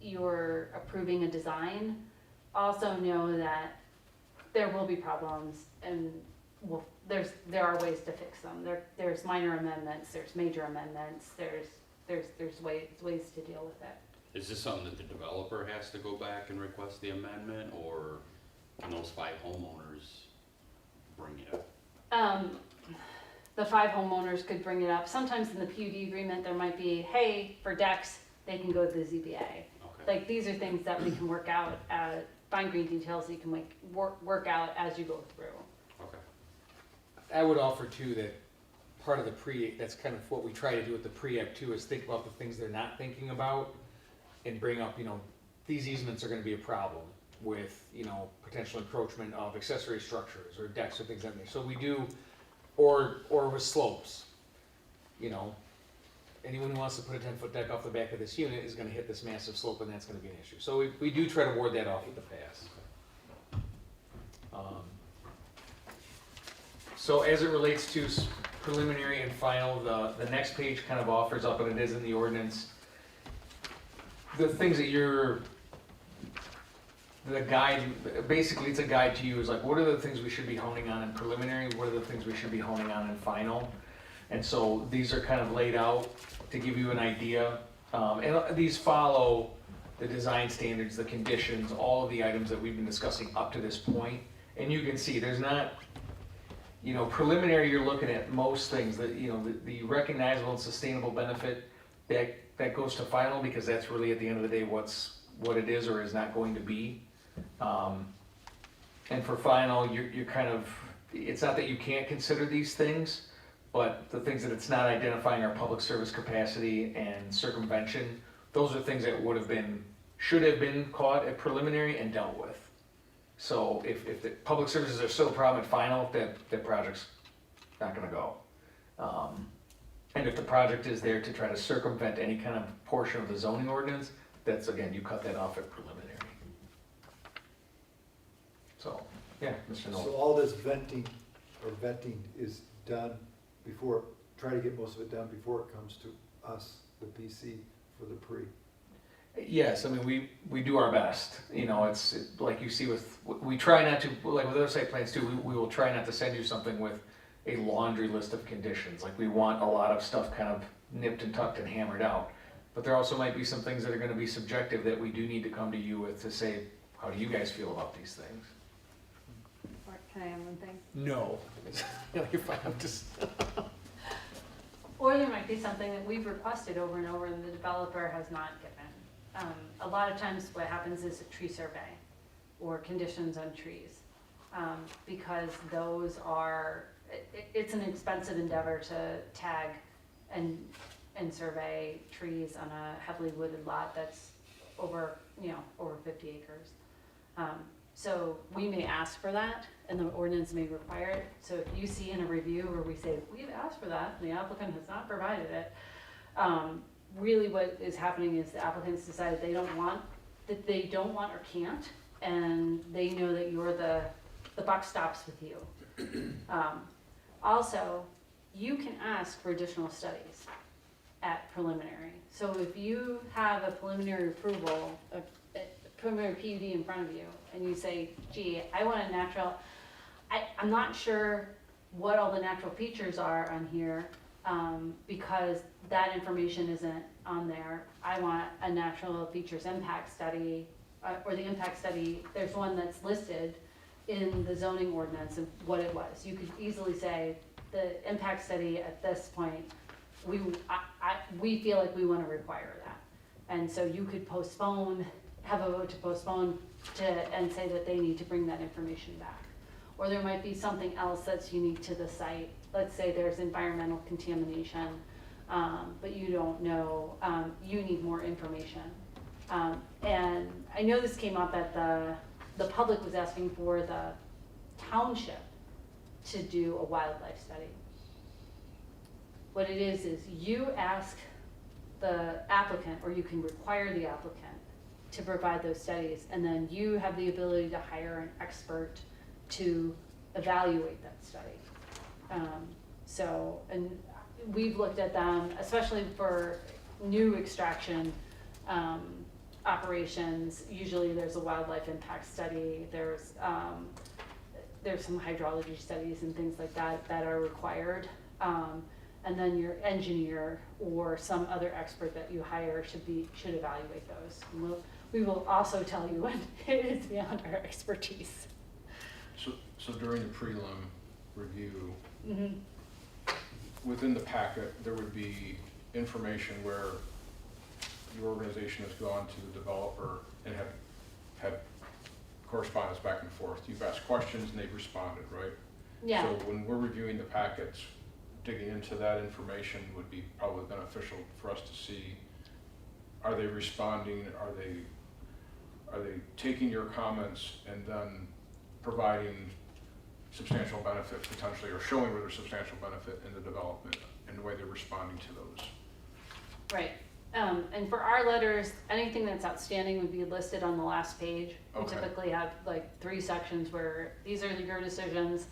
S5: you're approving a design, also know that there will be problems, and there are ways to fix them. There's minor amendments, there's major amendments, there's ways to deal with it.
S1: Is this something that the developer has to go back and request the amendment, or can those 5 homeowners bring it up?
S5: The 5 homeowners could bring it up. Sometimes in the PUD agreement, there might be, hey, for decks, they can go to the ZBA.
S1: Okay.
S5: Like, these are things that we can work out, fine green details that you can work out as you go through.
S1: Okay.
S7: I would offer too that part of that's kind of what we try to do with the pre-act too, is think about the things they're not thinking about and bring up, these easements are gonna be a problem with, potential encroachment of accessory structures or decks or things like that. So we do, or with slopes, anyone who wants to put a 10-foot deck off the back of this unit is gonna hit this massive slope, and that's gonna be an issue. So we do try to ward that off with the pass. So as it relates to preliminary and final, the next page kind of offers up, and it is in the ordinance, the things that the guide, basically it's a guide to you, is like, what are the things we should be honing on in preliminary, what are the things we should be honing on in final? And so these are kind of laid out to give you an idea. And these follow the design standards, the conditions, all of the items that we've been discussing up to this point. And you can see, there's not, you know, preliminary, you're looking at most things that, you know, the recognizable and sustainable benefit, that goes to final, because that's really at the end of the day what it is or is not going to be. And for final, you're kind of, it's not that you can't consider these things, but the things that it's not identifying are public service capacity and circumvention. Those are things that should have been caught at preliminary and dealt with. So if the public services are still a problem at final, that project's not gonna go. And if the project is there to try to circumvent any kind of portion of the zoning ordinance, that's, again, you cut that off at preliminary. So, yeah, Mr.
S4: So
S7: Noel.
S4: all this venting or vetting is done before, try to get most of it done before it comes to us, the PC, for the pre.
S7: Yes, I mean, we do our best, you know, like you see we try not to, like with other site plans too, we will try not to send you something with a laundry list of conditions, like we want a lot of stuff kind of nipped and tucked and hammered out. But there also might be some things that are gonna be subjective that we do need to come to you with to say, how do you guys feel about these things?
S5: Mark, can I have one thing?
S7: No. You're fine, I'm just.
S5: Or there might be something that we've requested over and over and the developer has not given. A lot of times what happens is a tree survey or conditions on trees. Because those are, it's an expensive endeavor to tag and survey trees on a heavily wooded lot that's over 50 acres. So we may ask for that and the ordinance may require it. So if you see in a review where we say, we've asked for that and the applicant has not provided it, really what is happening is the applicants decide they don't want or can't, and they know that you're the buck stops with you. Also, you can ask for additional studies at preliminary. So if you have a preliminary approval, a preliminary PUD in front of you, and you say, gee, I want a natural, I'm not sure what all the natural features are on here, because that information isn't on there. I want a natural features impact study, or the impact study, there's one that's listed in the zoning ordinance of what it was. You could easily say, the impact study at this point, we feel like we want to require that. And so you could have a vote to postpone and say that they need to bring that information back. Or there might be something else that's unique to the site. Let's say there's environmental contamination, but you don't know, you need more information. And I know this came up at the public was asking for the township to do a wildlife study. What it is you ask the applicant, or you can require the applicant to provide those studies, and then you have the ability to hire an expert to evaluate that study. And we've looked at them, especially for new extraction operations. Usually there's a wildlife impact study, there's some hydrology studies and things like that are required. And then your engineer or some other expert that you hire should evaluate those. And we will also tell you when it is beyond our expertise.
S6: So during the prelim review,
S5: Mm-hmm.
S6: within the packet, there would be information where your organization has gone to the developer and have had correspondence back and forth. You've asked questions and they've responded, right?
S5: Yeah.
S6: So when we're reviewing the packets, digging into that information would be probably beneficial for us to see, are they responding, are they taking your comments and then providing substantial benefit potentially, or showing where there's substantial benefit in the development and the way they're responding to those.
S5: Right. And for our letters, anything that's outstanding would be listed on the last page. We
S6: Okay.
S5: typically have like 3 sections where these are your decisions,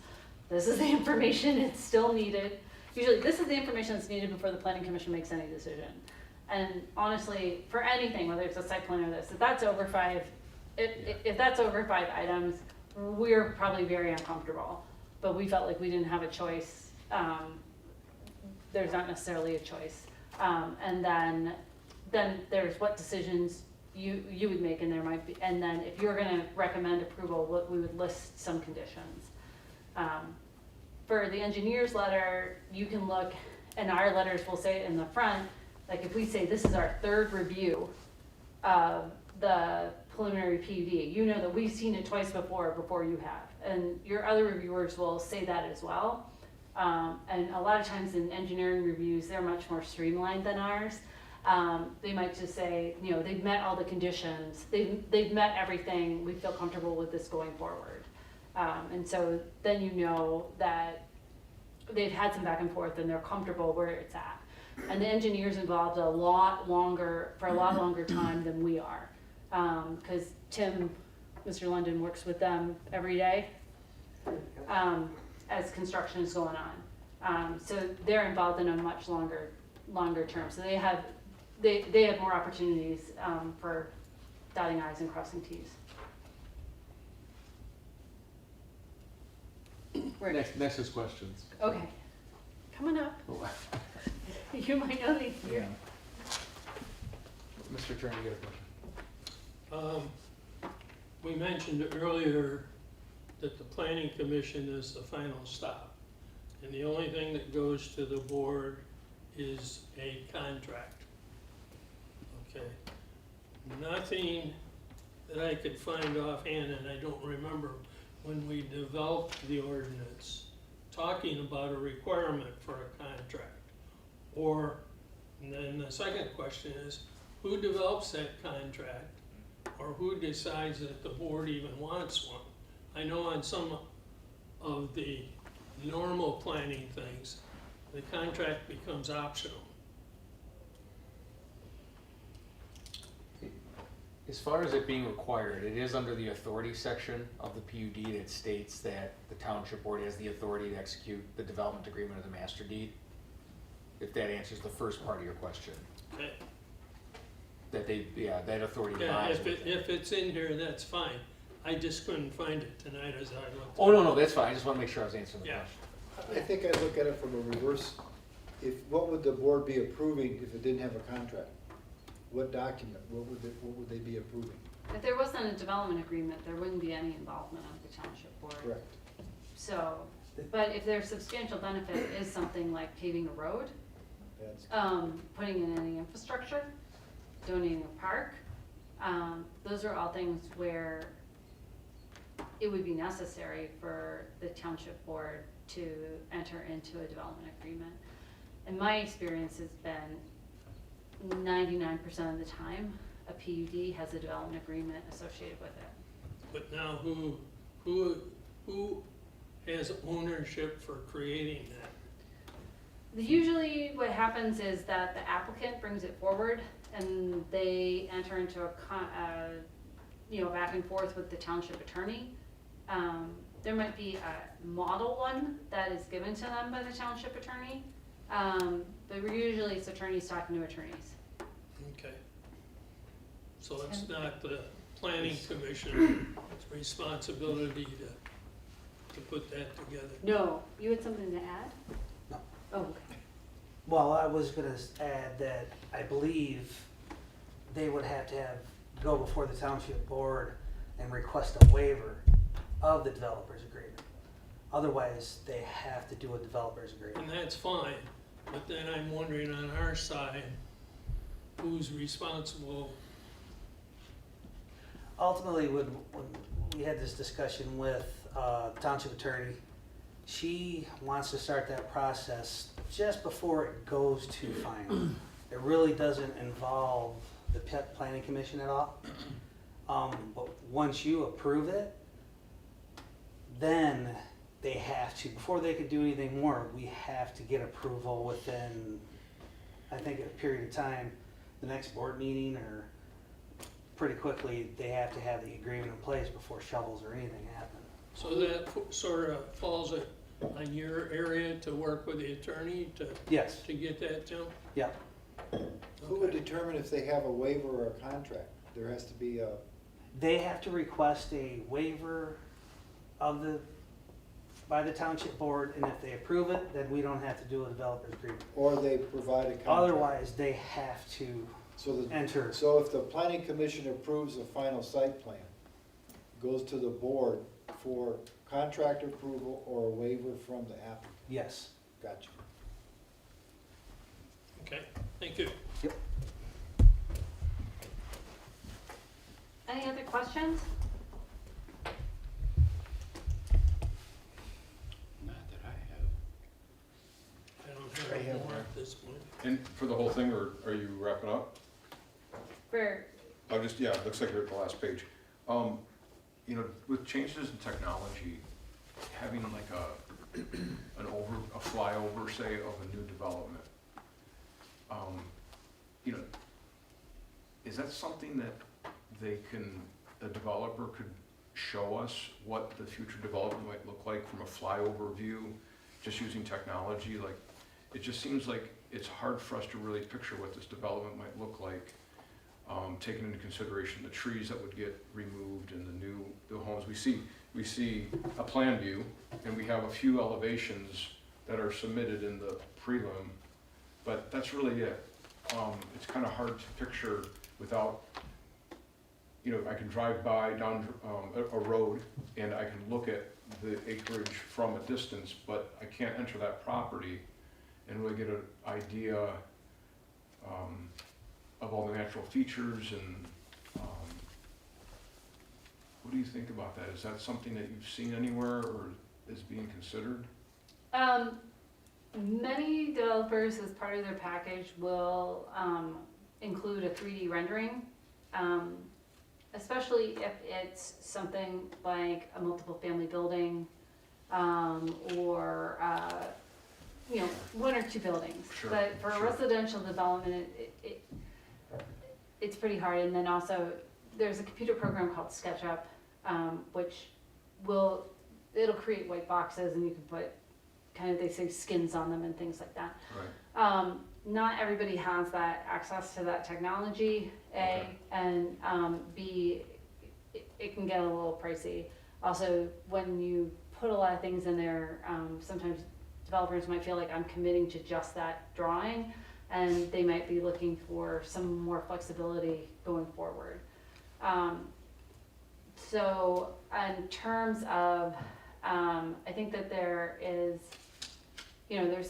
S5: this is the information that's still needed. Usually this is the information that's needed before the planning commission makes any decision. And honestly, for anything, whether it's a site plan or this, if that's over 5 items, we're probably very uncomfortable. But we felt like we didn't have a choice. there's not necessarily a choice. And then there's what decisions you would make, and there might be, and then if you're gonna recommend approval, we would list some conditions. For the engineer's letter, you can look, and our letters will say in the front, like if we say this is our third review of the preliminary PUD, you know that we've seen it twice before you have. And your other reviewers will say that as well. And a lot of times in engineering reviews, they're much more streamlined than ours. They might just say, you know, they've met all the conditions, they've met everything, we feel comfortable with this going forward. And so then you know that they've had some back and forth and they're comfortable where it's at. And the engineer's involved for a lot longer time than we are. Because Mr. London works with them every day as construction is going on. So they're involved in a much longer term. So they have more opportunities for dotting i's and crossing t's.
S7: Next is questions.
S5: Okay, coming up. You might know these.
S7: Yeah. Mr. Attorney, you got a question?
S8: We mentioned earlier that the planning commission is the final stop. And the only thing that goes to the board is a contract. Okay. Nothing that I could find offhand, and I don't remember when we developed the ordinance, talking about a requirement for a contract. Or, and then the second question is, who develops that contract? Or who decides that the board even wants one? I know on some of the normal planning things, the contract becomes optional.
S7: As far as it being required, it is under the authority section of the PUD that states that the township board has the authority to execute the development agreement of the master deed. If that answers the first part of your question.
S8: Okay.
S7: That authority
S8: Yeah,
S7: lies
S8: if
S7: with them.
S8: it's in here, that's fine. I just couldn't find it tonight as I looked.
S7: Oh, no, that's fine, I just wanna make sure I was answering the
S8: Yeah.
S7: question.
S4: I think I'd look at it from a reverse. What would the board be approving if it didn't have a contract? What document, what would they be approving?
S5: If there wasn't a development agreement, there wouldn't be any involvement of the township board.
S4: Correct.
S5: So, but if their substantial benefit is something like paving a road,
S4: That's,
S5: putting in any infrastructure, donating a park, those are all things where it would be necessary for the township board to enter into a development agreement. And my experience has been 99% of the time, a PUD has a development agreement associated with it.
S8: But now who has ownership for creating that?
S5: Usually what happens is that the applicant brings it forward and they enter into a back and forth with the township attorney. There might be a model one that is given to them by the township attorney, but usually it's attorneys talking to attorneys.
S8: Okay. So it's not the planning commission's responsibility to put that together?
S5: No, you had something to add?
S2: No.
S5: Oh, okay.
S2: Well, I was gonna add that I believe they would have to go before the township board and request a waiver of the developer's agreement. Otherwise, they have to do a developer's agreement.
S8: And that's fine, but then I'm wondering on our side, who's responsible?
S2: Ultimately, when we had this discussion with the township attorney, she wants to start that process just before it goes to final. It really doesn't involve the planning commission at all. But once you approve it, then they have to, before they could do anything more, we have to get approval within, I think, a period of time, the next board meeting, or pretty quickly, they have to have the agreement in place before shovels or anything happen.
S8: So that sort of falls on your area to work with the attorney
S2: Yes,
S8: to get that, Tim?
S2: yeah.
S4: who would determine if they have a waiver or a contract? There has to be a,
S2: They have to request a waiver of
S9: by the township board, and if they approve it, then we don't have to do a developer's agreement.
S4: Or they provide a contract.
S9: Otherwise, they have to
S4: So
S9: enter.
S4: so if the planning commission approves a final site plan, goes to the board for contract approval or a waiver from the applicant.
S9: Yes.
S4: Gotcha.
S8: Okay, thank you.
S5: Any other questions?
S1: Not that I have.
S8: I don't have any more at this point.
S6: And for the whole thing, or are you wrapping up?
S5: For,
S6: I'll just, yeah, it looks like you're at the last page. You know, with changes in technology, having like a flyover, say, of a new development, you know, is that something that a developer could show us what the future development might look like from a flyover view, just using technology? Like, it just seems like it's hard for us to really picture what this development might look like, taking into consideration the trees that would get removed and the homes. We see a plan view, and we have a few elevations that are submitted in the prelim, but that's really it. It's kind of hard to picture without, you know, I can drive by down a road and I can look at the acreage from a distance, but I can't enter that property and really get an idea of all the natural features. And what do you think about that? Is that something that you've seen anywhere or is being considered?
S5: Many developers, as part of their package, will include a 3D rendering, especially if it's something like a multiple family building, or you know, one or two buildings.
S6: Sure,
S5: But for a
S6: sure.
S5: residential development, it's pretty hard. And then also, there's a computer program called SketchUp, which it'll create white boxes, and you can put kind of, they say, skins on them and things like that.
S6: Right.
S5: Not everybody has that access to that technology, A,
S6: Okay.
S5: and B, it can get a little pricey. Also, when you put a lot of things in there, sometimes developers might feel like I'm committing to just that drawing, and they might be looking for some more flexibility going forward. So in terms of, I think that there is, you know,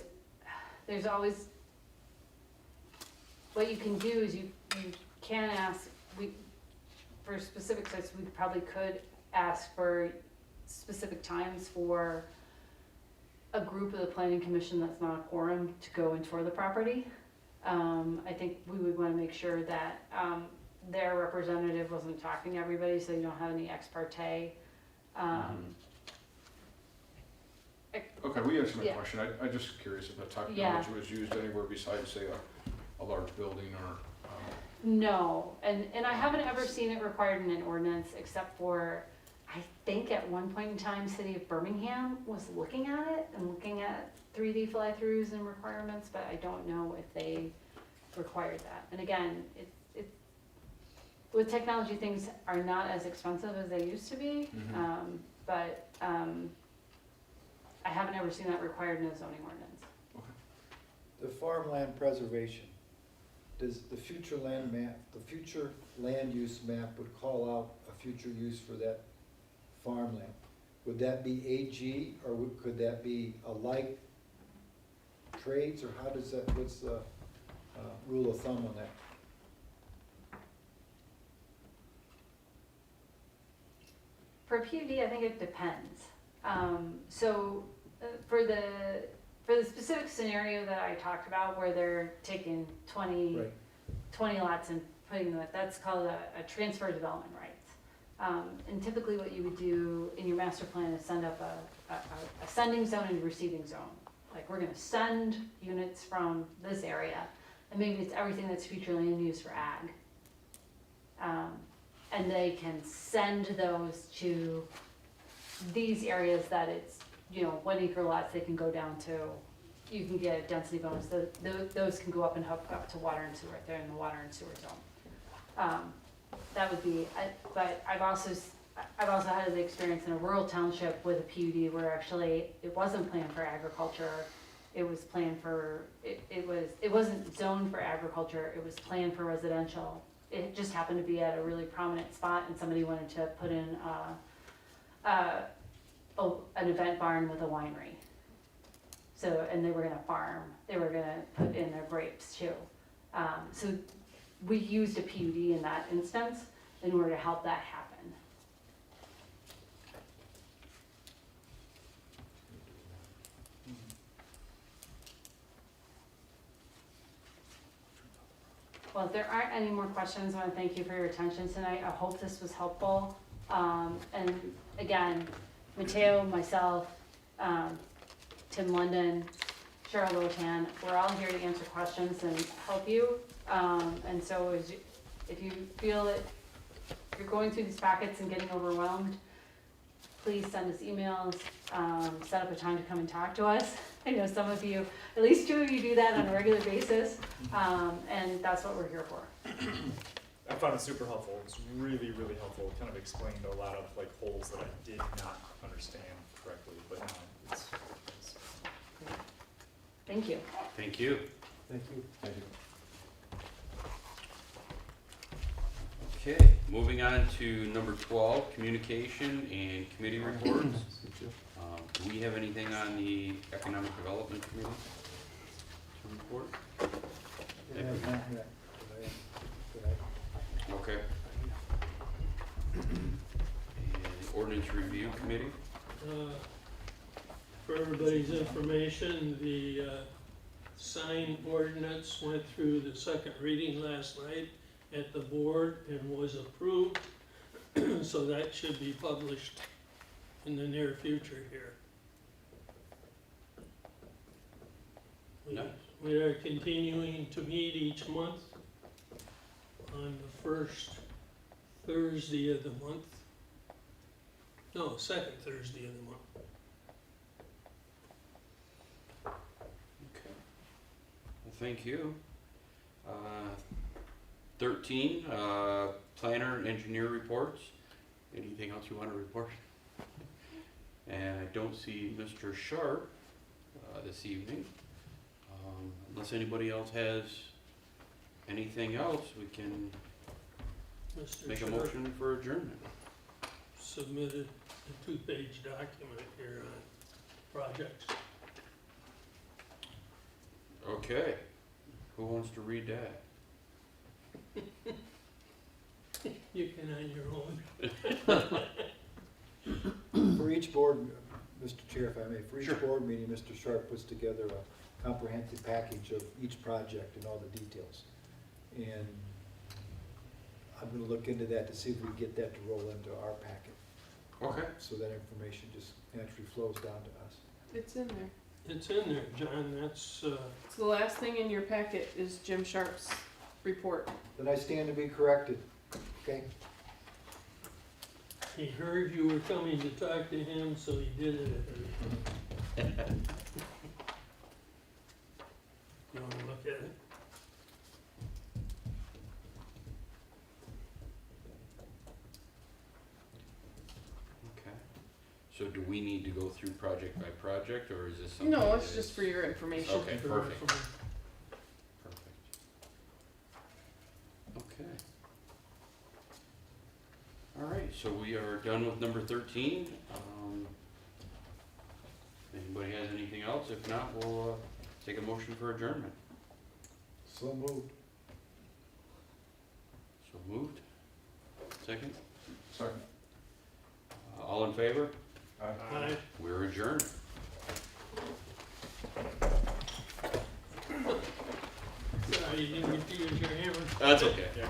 S5: there's always, what you can do is you can ask, for specific sites, we probably could ask for specific times for a group of the planning commission that's not a quorum to go and tour the property. I think we would wanna make sure that, their representative wasn't talking to everybody, so you don't have any ex parte.
S6: Okay, we answered my
S5: Yeah.
S6: question. I'm just curious if that technology
S5: Yeah.
S6: was used anywhere besides, say, a large building or,
S5: No, and I haven't ever seen it required in an ordinance, except for, I think at one point in time, City of Birmingham was looking at it and looking at 3D fly-throughs and requirements, but I don't know if they required that. And again, with technology, things are not as expensive as they used to be, but I haven't ever seen that required in a zoning ordinance.
S4: The farmland preservation, does the future land map, the future land use map would call out a future use for that farmland? Would that be AG, or could that be a like trades, or how does that, what's the rule of thumb on that?
S5: For PUD, I think it depends. For the specific scenario that I talked about, where they're taking 20 lots and putting them, that's called a transfer development rights. And typically what you would do in your master plan is send up a sending zone and receiving zone. Like, we're gonna send units from this area, and maybe it's everything that's future land use for ag. And they can send those to these areas that it's, 1 acre lots, they can go down to, you can get a density bonus, those can go up and hook up to water and sewer, if they're in the water and sewer zone. That would be, but I've also I've also had the experience in a rural township with a PUD where actually it wasn't planned for agriculture. It was planned for, it wasn't zoned for agriculture, it was planned for residential. It just happened to be at a really prominent spot and somebody wanted to put in, an event barn with a winery. So, and they were gonna farm, they were gonna put in their grapes too. So we used a PUD in that instance in order to help that happen. Well, if there aren't any more questions, I want to thank you for your attention tonight. I hope this was helpful. And again, Mateo, myself, Tim London, Cheryl Lotan, we're all here to answer questions and help you. And so if you feel that you're going through these packets and getting overwhelmed, please send us emails, set up a time to come and talk to us. I know some of you, at least 2 of you do that on a regular basis, and that's what we're here for.
S10: I found it super helpful. It's really, really helpful. It kind of explained a lot of like holes that I did not understand correctly, but now it's
S5: Thank you.
S1: Thank you.
S4: Thank you.
S1: Okay, moving on to number 12, communication and committee reports. Do we have anything on the Economic Development Committee to report?
S4: It has not met, but
S1: Okay. And the Ordinance Review Committee?
S8: For everybody's information, the sign ordinance went through the second reading last night at the board and was approved. So that should be published in the near future here.
S1: Nice.
S8: We are continuing to meet each month on the first Thursday of the month. No, second Thursday of the month.
S1: Okay. Well, thank you. 13, planner and engineer reports. Anything else you want to report? And I don't see Mr. Sharp this evening. Unless anybody else has anything else, we can
S8: Mr.
S1: make a
S8: Sharp
S1: motion for adjournment.
S8: submitted a 2-page document here on projects.
S1: Okay. Who wants to read that?
S8: You can on your own.
S4: For each board, Mr. Chair, if I may, for
S1: Sure.
S4: each board meeting, Mr. Sharp puts together a comprehensive package of each project and all the details. And I'm gonna look into that to see if we can get that to roll into our packet,
S1: Okay.
S4: so that information just naturally flows down to us.
S3: It's in there.
S8: It's in there, John, that's,
S3: So the last thing in your packet is Jim Sharp's report.
S4: Then I stand to be corrected, okay?
S8: he heard you were coming to talk to him, so he did it. You wanna look at it?
S1: Okay. So do we need to go through project by project, or is this something?
S3: No, it's
S1: that
S3: just
S1: is-
S3: for your information.
S1: Okay,
S8: For-
S1: perfect.
S8: for-
S1: Perfect. Okay. All right, so we are done with number 13. Anybody has anything else? If not, we'll take a motion for adjournment.
S4: So moved.
S1: So moved. Second?
S6: Second.
S1: All in favor?
S8: Aye.
S1: We're adjourned.
S8: Sorry, you didn't get to use your hammer.
S1: That's okay.
S10: yeah.